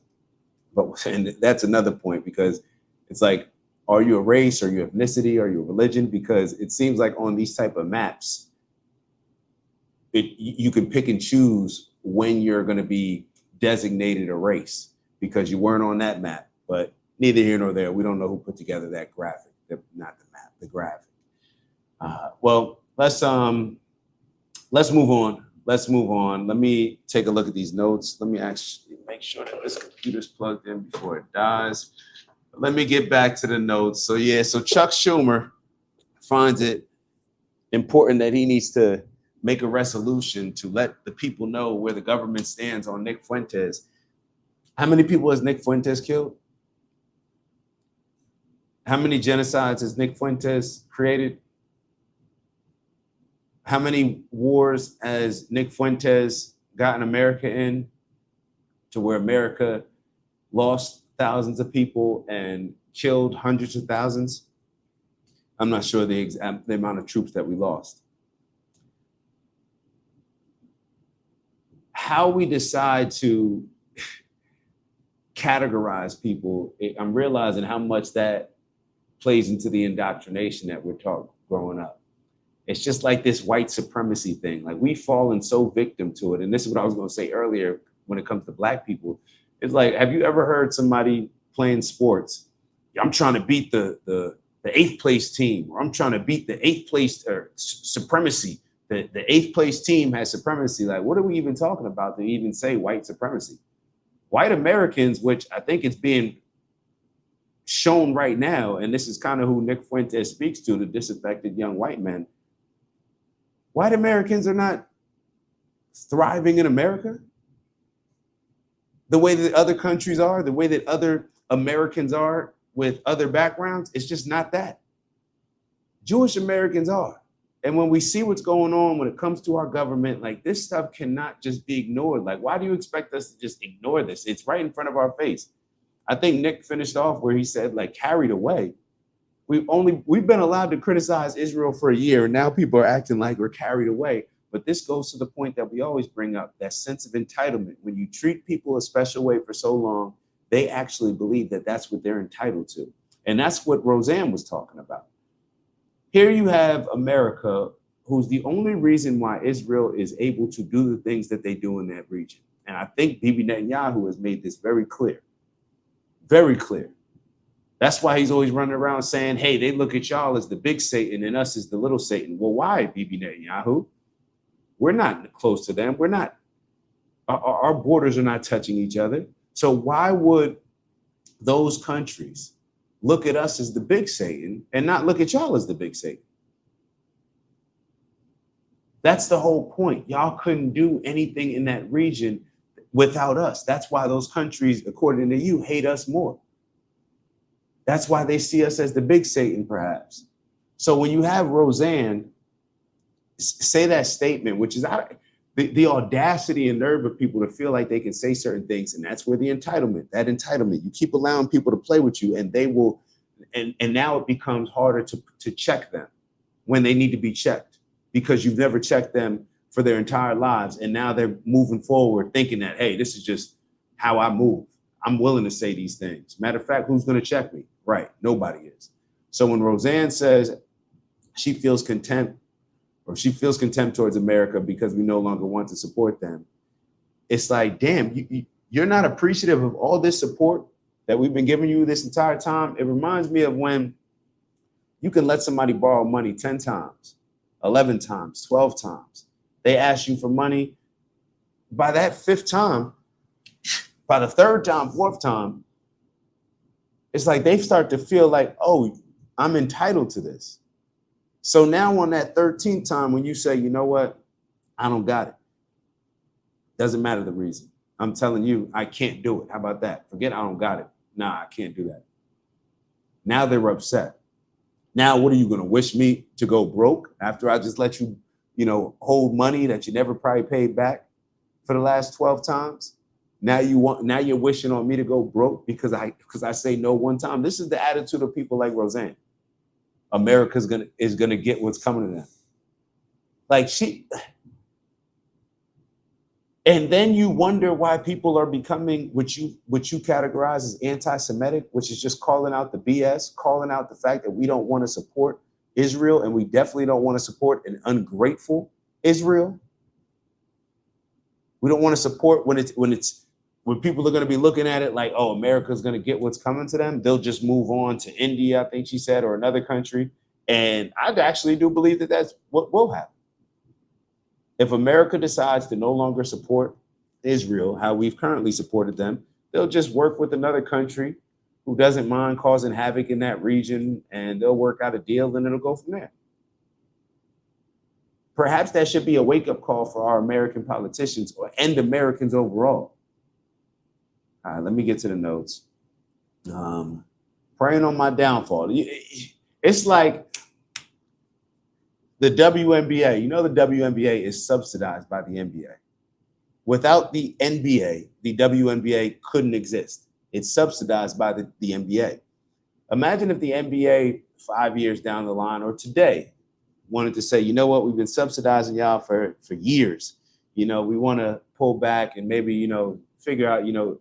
But and that's another point, because it's like, are you a race? Are you ethnicity? Are you a religion? Because it seems like on these type of maps, you can pick and choose when you're going to be designated a race because you weren't on that map. But neither here nor there. We don't know who put together that graphic, not the map, the graphic. Well, let's move on. Let's move on. Let me take a look at these notes. Let me actually make sure that this computer's plugged in before it dies. Let me get back to the notes. So yeah, so Chuck Schumer finds it important that he needs to make a resolution to let the people know where the government stands on Nick Fuentes. How many people has Nick Fuentes killed? How many genocides has Nick Fuentes created? How many wars has Nick Fuentes gotten America in to where America lost thousands of people and killed hundreds of thousands? I'm not sure the amount of troops that we lost. How we decide to categorize people, I'm realizing how much that plays into the indoctrination that we're taught growing up. It's just like this white supremacy thing. Like, we've fallen so victim to it. And this is what I was going to say earlier when it comes to Black people. It's like, have you ever heard somebody playing sports? I'm trying to beat the 8th place team, or I'm trying to beat the 8th place or supremacy. The 8th place team has supremacy. Like, what are we even talking about to even say white supremacy? White Americans, which I think it's being shown right now, and this is kind of who Nick Fuentes speaks to, the disaffected young white men. White Americans are not thriving in America the way that other countries are, the way that other Americans are with other backgrounds. It's just not that. Jewish Americans are. And when we see what's going on when it comes to our government, like, this stuff cannot just be ignored. Like, why do you expect us to just ignore this? It's right in front of our face. I think Nick finished off where he said, like, carried away. We've been allowed to criticize Israel for a year, and now people are acting like we're carried away. But this goes to the point that we always bring up, that sense of entitlement. When you treat people a special way for so long, they actually believe that that's what they're entitled to. And that's what Roseanne was talking about. Here you have America, who's the only reason why Israel is able to do the things that they do in that region. And I think Bibi Netanyahu has made this very clear. Very clear. That's why he's always running around saying, hey, they look at y'all as the big Satan and us as the little Satan. Well, why, Bibi Netanyahu? We're not close to them. We're not, our borders are not touching each other. So why would those countries look at us as the big Satan and not look at y'all as the big Satan? That's the whole point. Y'all couldn't do anything in that region without us. That's why those countries, according to you, hate us more. That's why they see us as the big Satan, perhaps. So when you have Roseanne say that statement, which is the audacity and nerve of people to feel like they can say certain things, and that's where the entitlement, you keep allowing people to play with you, and they will, and now it becomes harder to check them when they need to be checked, because you've never checked them for their entire lives, and now they're moving forward thinking that, hey, this is just how I move. I'm willing to say these things. Matter of fact, who's going to check me? Right, nobody is. So when Roseanne says she feels contempt towards America because we no longer want to support them, it's like, damn, you're not appreciative of all this support that we've been giving you this entire time. It reminds me of when you can let somebody borrow money 10 times, 11 times, 12 times. They ask you for money. By that 5th time, by the 3rd time, 4th time, it's like they start to feel like, oh, I'm entitled to this. So now on that 13th time, when you say, you know what, I don't got it. Doesn't matter the reason. I'm telling you, I can't do it. How about that? Forget I don't got it. Nah, I can't do that. Now they're upset. Now, what are you going to wish me to go broke after I just let you, hold money that you never probably paid back for the last 12 times? Now you're wishing on me to go broke because I say no one time. This is the attitude of people like Roseanne. America's gonna get what's coming to them. Like And then you wonder why people are becoming what you categorize as anti-Semitic, which is just calling out the BS, calling out the fact that we don't want to support Israel, and we definitely don't want to support an ungrateful Israel. We don't want to support when people are going to be looking at it like, oh, America's going to get what's coming to them. They'll just move on to India, I think she said, or another country. And I actually do believe that that's what will happen. If America decides to no longer support Israel, how we've currently supported them, they'll just work with another country who doesn't mind causing havoc in that region, and they'll work out a deal and it'll go from there. Perhaps that should be a wake-up call for our American politicians and Americans overall. All right, let me get to the notes. Praying on my downfall. It's like the WNBA. You know the WNBA is subsidized by the NBA. Without the NBA, the WNBA couldn't exist. It's subsidized by the NBA. Imagine if the NBA 5 years down the line or today wanted to say, you know what, we've been subsidizing y'all for years. You know, we want to pull back and maybe, you know, figure out, you know,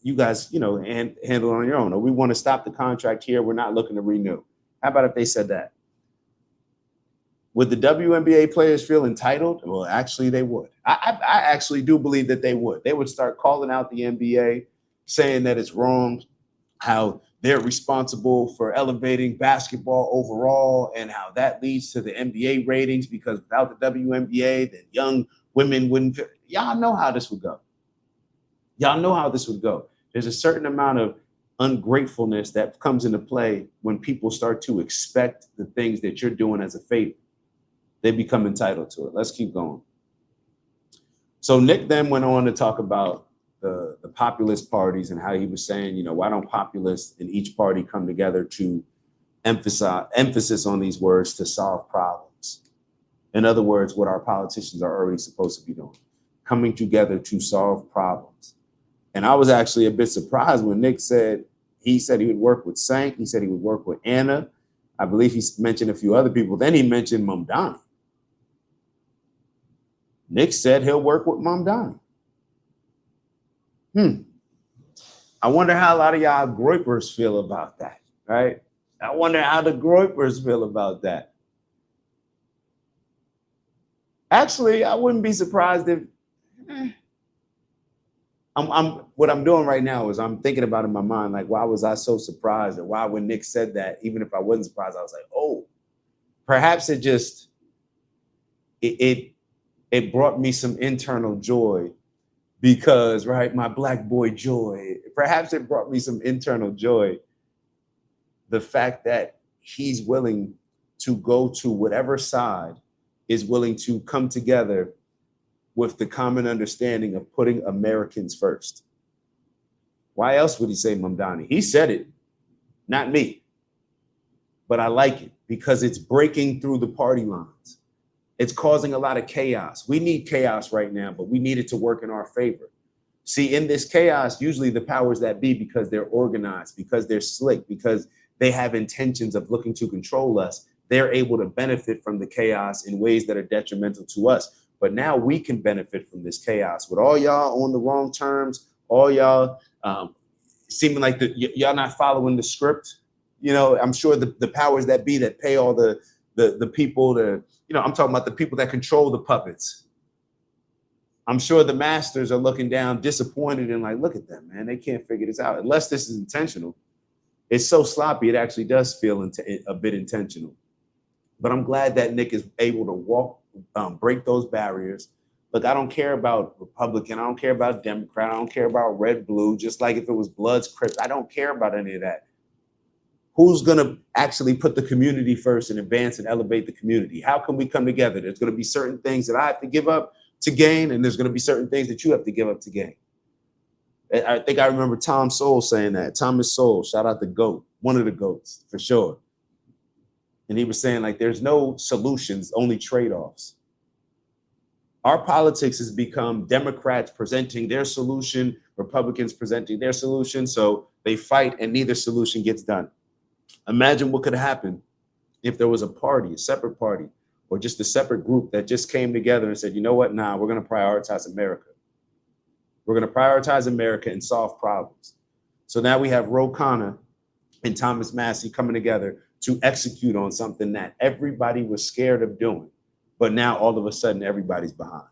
you guys, you know, and handle it on your own. Or we want to stop the contract here. We're not looking to renew. How about if they said that? Would the WNBA players feel entitled? Well, actually, they would. I actually do believe that they would. They would start calling out the NBA, saying that it's wrong, how they're responsible for elevating basketball overall, and how that leads to the NBA ratings, because without the WNBA, then young women wouldn't feel. Y'all know how this would go. Y'all know how this would go. There's a certain amount of ungratefulness that comes into play when people start to expect the things that you're doing as a favor. They become entitled to it. Let's keep going. So Nick then went on to talk about the populist parties and how he was saying, you know, why don't populists in each party come together to emphasis on these words to solve problems? In other words, what our politicians are already supposed to be doing, coming together to solve problems. And I was actually a bit surprised when Nick said he would work with Sank. He said he would work with Anna. I believe he mentioned a few other people. Then he mentioned Mamdani. Nick said he'll work with Mamdani. I wonder how a lot of y'all Groypers feel about that, right? I wonder how the Groypers feel about that. Actually, I wouldn't be surprised if what I'm doing right now is I'm thinking about in my mind, like, why was I so surprised? And why when Nick said that, even if I wasn't surprised, I was like, oh, perhaps it just, it brought me some internal joy because, right, my Black boy joy, perhaps it brought me some internal joy. The fact that he's willing to go to whatever side is willing to come together with the common understanding of putting Americans first. Why else would he say Mamdani? He said it, not me. But I like it because it's breaking through the party lines. It's causing a lot of chaos. We need chaos right now, but we need it to work in our favor. See, in this chaos, usually the powers that be, because they're organized, because they're slick, because they have intentions of looking to control us, they're able to benefit from the chaos in ways that are detrimental to us. But now we can benefit from this chaos with all y'all on the wrong terms, all y'all seeming like y'all not following the script. You know, I'm sure the powers that be that pay all the people to, you know, I'm talking about the people that control the puppets. I'm sure the masters are looking down disappointed and like, look at them, man, they can't figure this out. Unless this is intentional. It's so sloppy, it actually does feel a bit intentional. But I'm glad that Nick is able to break those barriers. Look, I don't care about Republican. I don't care about Democrat. I don't care about red, blue, just like if it was Bloods, Crips. I don't care about any of that. Who's going to actually put the community first and advance and elevate the community? How can we come together? There's going to be certain things that I have to give up to gain, and there's going to be certain things that you have to give up to gain. I think I remember Tom Sowell saying that. Thomas Sowell, shout out the GOAT, one of the GOATs for sure. And he was saying, like, there's no solutions, only trade-offs. Our politics has become Democrats presenting their solution, Republicans presenting their solution. So they fight and neither solution gets done. Imagine what could happen if there was a party, a separate party, or just a separate group that just came together and said, you know what, nah, we're going to prioritize America. We're going to prioritize America and solve problems. So now we have Ro Khanna and Thomas Massie coming together to execute on something that everybody was scared of doing. But now all of a sudden, everybody's behind.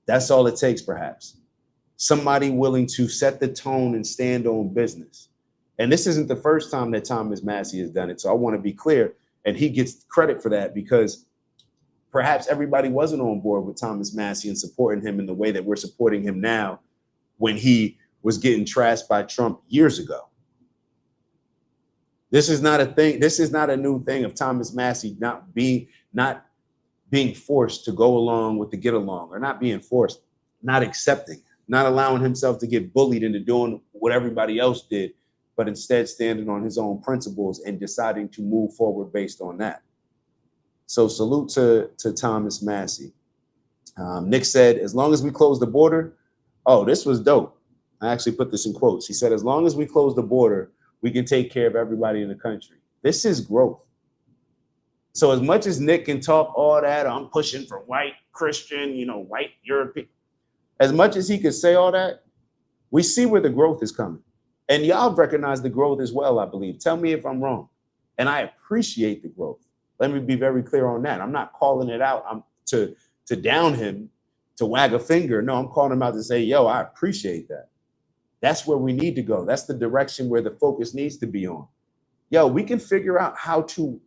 That's all it takes, perhaps. Somebody willing to set the tone and stand on business. And this isn't the first time that Thomas Massie has done it. So I want to be clear. And he gets credit for that because perhaps everybody wasn't on board with Thomas Massie and supporting him in the way that we're supporting him now when he was getting trashed by Trump years ago. This is not a thing. This is not a new thing of Thomas Massie not being forced to go along with the get along, or not being forced, not accepting, not allowing himself to get bullied into doing what everybody else did, but instead standing on his own principles and deciding to move forward based on that. So salute to Thomas Massie. Nick said, as long as we close the border, oh, this was dope. I actually put this in quotes. He said, as long as we close the border, we can take care of everybody in the country. This is growth. So as much as Nick can talk all that, I'm pushing for white Christian, white European, as much as he could say all that, we see where the growth is coming. And y'all recognize the growth as well, I believe. Tell me if I'm wrong. And I appreciate the growth. Let me be very clear on that. I'm not calling it out to down him, to wag a finger. No, I'm calling him out to say, yo, I appreciate that. That's where we need to go. That's the direction where the focus needs to be on. Yo, we can figure out how to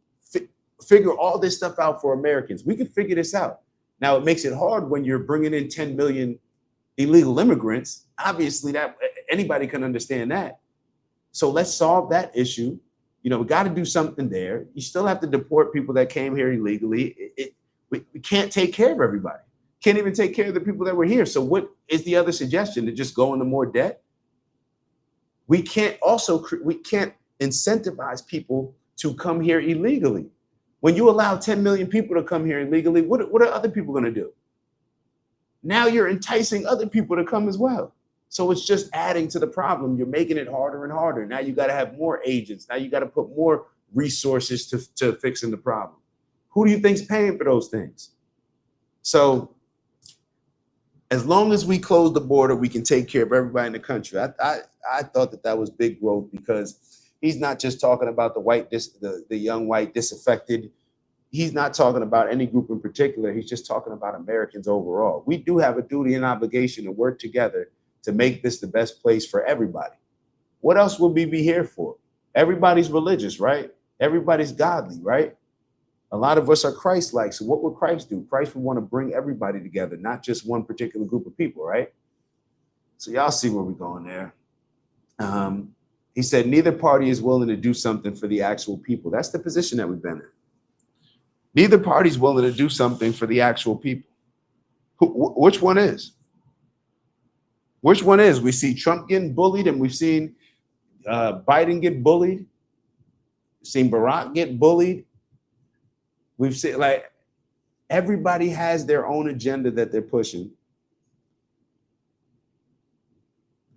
figure all this stuff out for Americans. We can figure this out. Now, it makes it hard when you're bringing in 10 million illegal immigrants. Obviously, that anybody can understand that. So let's solve that issue. We got to do something there. You still have to deport people that came here illegally. We can't take care of everybody. Can't even take care of the people that were here. So what is the other suggestion? To just go into more debt? We can't incentivize people to come here illegally. When you allow 10 million people to come here illegally, what are other people going to do? Now you're enticing other people to come as well. So it's just adding to the problem. You're making it harder and harder. Now you got to have more agents. Now you got to put more resources to fixing the problem. Who do you think's paying for those things? So as long as we close the border, we can take care of everybody in the country. I thought that was big growth because he's not just talking about the young white disaffected. He's not talking about any group in particular. He's just talking about Americans overall. We do have a duty and obligation to work together to make this the best place for everybody. What else would we be here for? Everybody's religious, right? Everybody's godly, right? A lot of us are Christ-like. So what would Christ do? Christ would want to bring everybody together, not just one particular group of people, right? So y'all see where we're going there. He said, neither party is willing to do something for the actual people. That's the position that we've been in. Neither party's willing to do something for the actual people. Which one is? Which one is? We see Trump getting bullied, and we've seen Biden get bullied. We've seen Barack get bullied. We've seen, everybody has their own agenda that they're pushing.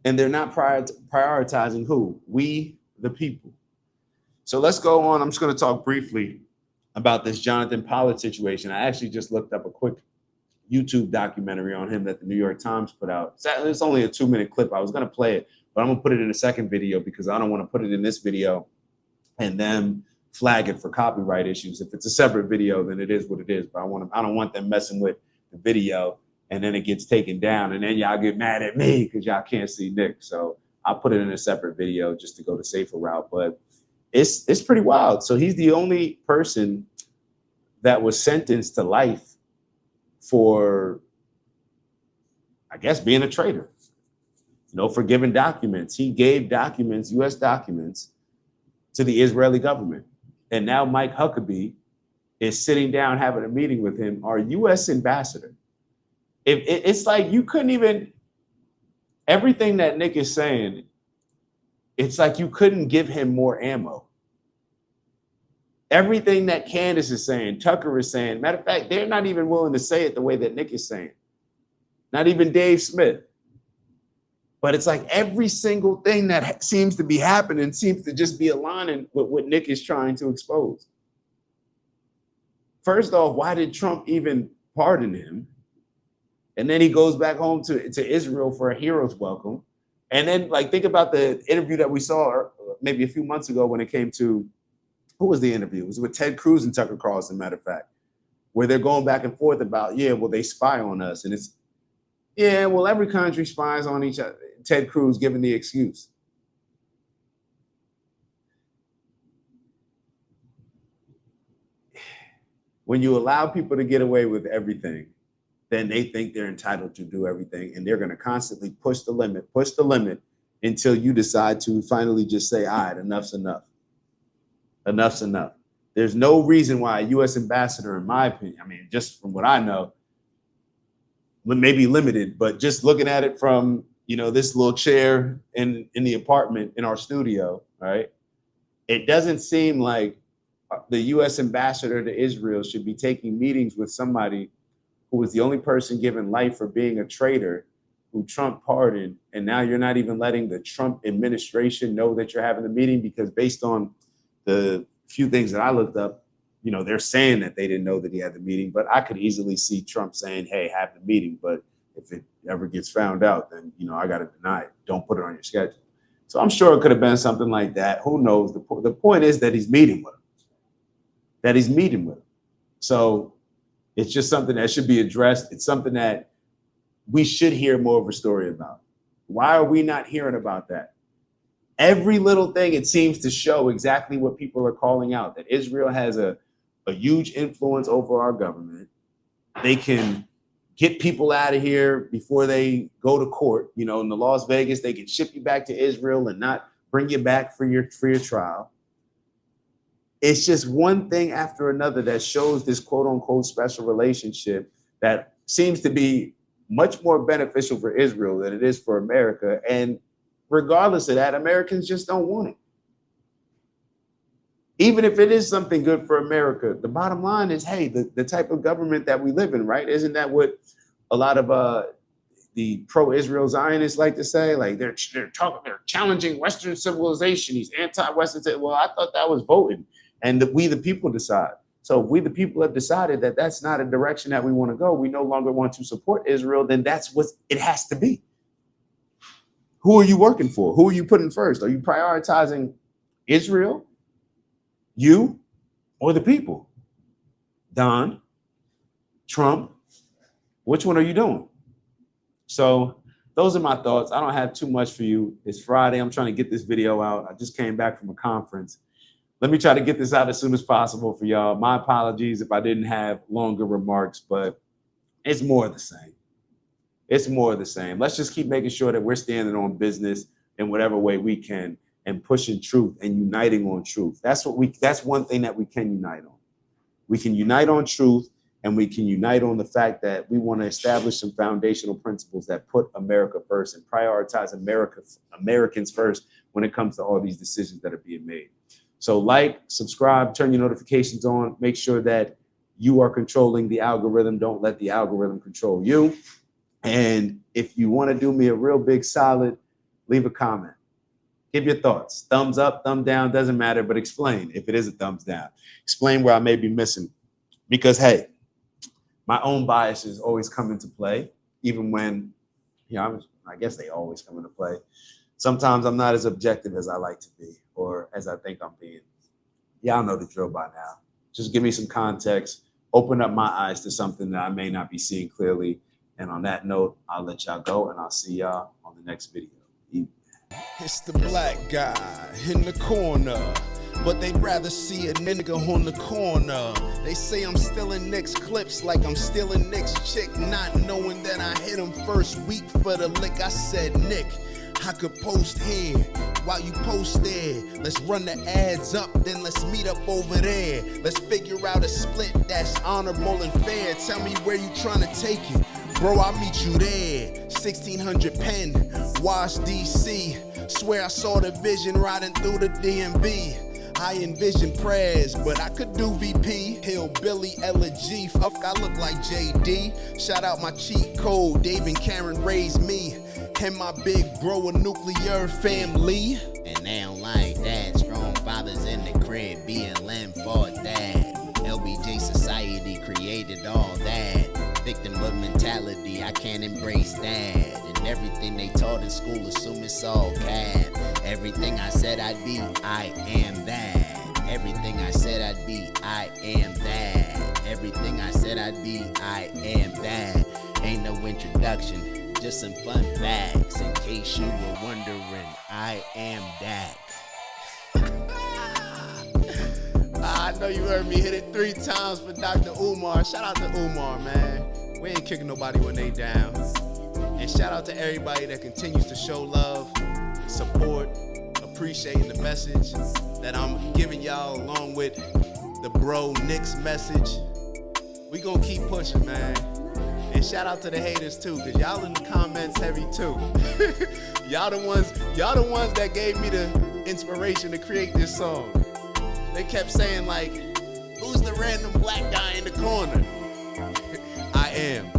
And they're not prioritizing who? We, the people. So let's go on. I'm just going to talk briefly about this Jonathan Pollard situation. I actually just looked up a quick YouTube documentary on him that the New York Times put out. It's only a 2-minute clip. I was going to play it, but I'm going to put it in a second video because I don't want to put it in this video and then flag it for copyright issues. If it's a separate video, then it is what it is. But I don't want them messing with the video and then it gets taken down and then y'all get mad at me because y'all can't see Nick. So I'll put it in a separate video just to go the safer route. But it's pretty wild. So he's the only person that was sentenced to life for, I guess, being a traitor, for giving documents. He gave documents, U.S. documents, to the Israeli government. And now Mike Huckabee is sitting down having a meeting with him, our U.S. ambassador. It's like you couldn't even, everything that Nick is saying, it's like you couldn't give him more ammo. Everything that Candace is saying, Tucker is saying, matter of fact, they're not even willing to say it the way that Nick is saying. Not even Dave Smith. But it's like every single thing that seems to be happening seems to just be aligning with what Nick is trying to expose. First off, why did Trump even pardon him? And then he goes back home to Israel for a hero's welcome. And then, like, think about the interview that we saw maybe a few months ago when it came to, who was the interview? It was with Ted Cruz and Tucker Carlson, matter of fact, where they're going back and forth about, yeah, well, they spy on us. And it's, yeah, well, every country spies on each other. Ted Cruz giving the excuse. When you allow people to get away with everything, then they think they're entitled to do everything. And they're going to constantly push the limit until you decide to finally just say, all right, enough's enough. Enough's enough. There's no reason why a U.S. ambassador, in my opinion, I mean, just from what I know, maybe limited, but just looking at it from, you know, this little chair in the apartment in our studio, right? It doesn't seem like the U.S. ambassador to Israel should be taking meetings with somebody who was the only person given life for being a traitor, who Trump pardoned, and now you're not even letting the Trump administration know that you're having the meeting, because based on the few things that I looked up, you know, they're saying that they didn't know that he had the meeting, but I could easily see Trump saying, hey, have the meeting, but if it ever gets found out, then, you know, I got to deny it. Don't put it on your schedule. So I'm sure it could have been something like that. Who knows? The point is that he's meeting with him. So it's just something that should be addressed. It's something that we should hear more of a story about. Why are we not hearing about that? Every little thing, it seems to show exactly what people are calling out, that Israel has a huge influence over our government. They can get people out of here before they go to court. You know, in the Las Vegas, they can ship you back to Israel and not bring you back for your trial. It's just one thing after another that shows this quote unquote special relationship that seems to be much more beneficial for Israel than it is for America. And regardless of that, Americans just don't want it. Even if it is something good for America, the bottom line is, hey, the type of government that we live in, right? Isn't that what a lot of the pro-Israel Zionists like to say? Like they're challenging Western civilization. He's anti-Western. Well, I thought that was voting, and we the people decide. So if we the people have decided that that's not a direction that we want to go, we no longer want to support Israel, then that's what it has to be. Who are you working for? Who are you putting first? Are you prioritizing Israel, you, or the people? Don, Trump, which one are you doing? So those are my thoughts. I don't have too much for you. It's Friday. I'm trying to get this video out. I just came back from a conference. Let me try to get this out as soon as possible for y'all. My apologies if I didn't have longer remarks, but it's more of the same. It's more of the same. Let's just keep making sure that we're standing on business in whatever way we can and pushing truth and uniting on truth. That's one thing that we can unite on. We can unite on truth, and we can unite on the fact that we want to establish some foundational principles that put America first and prioritize Americans first when it comes to all these decisions that are being made. So like, subscribe, turn your notifications on, make sure that you are controlling the algorithm. Don't let the algorithm control you. And if you want to do me a real big solid, leave a comment. Give your thoughts. Thumbs up, thumb down, doesn't matter, but explain if it is a thumbs down. Explain where I may be missing. Because, hey, my own biases always come into play, even when, you know, I guess they always come into play. Sometimes I'm not as objective as I like to be, or as I think I'm being. Y'all know the drill by now. Just give me some context, open up my eyes to something that I may not be seeing clearly. And on that note, I'll let y'all go, and I'll see y'all on the next video. It's the black guy in the corner, but they'd rather see a nigga on the corner. They say I'm stealing Nick's clips like I'm stealing Nick's chick, not knowing that I hit him first week for the lick. I said, Nick, I could post here while you post there. Let's run the ads up, then let's meet up over there. Let's figure out a split that's honorable and fair. Tell me where you trying to take it. Bro, I'll meet you there. 1600 Penn, Wash, DC. Swear I saw the vision riding through the DMV. I envision prayers, but I could do VP. Hillbilly, Elegy, fuck, I look like JD. Shout out my cheat code, Dave and Karen raised me. And my big bro, a nuclear family. And they don't like that. Strong fathers in the crib, BLM for that. LBJ Society created all that. Victimhood mentality, I can't embrace that. And everything they taught in school, assume it's all cap. Everything I said I'd be, I am that. Everything I said I'd be, I am that. Everything I said I'd be, I am that. Ain't no introduction, just some fun facts. In case you were wondering, I am that. I know you heard me hit it 3 times for Dr. Umar. Shout out to Umar, man. We ain't kicking nobody when they down. And shout out to everybody that continues to show love, support, appreciating the message that I'm giving y'all along with the bro Nick's message. We gonna keep pushing, man. And shout out to the haters too, cause y'all in the comments heavy too. y'all the ones that gave me the inspiration to create this song. They kept saying like, who's the random black guy in the corner? I am.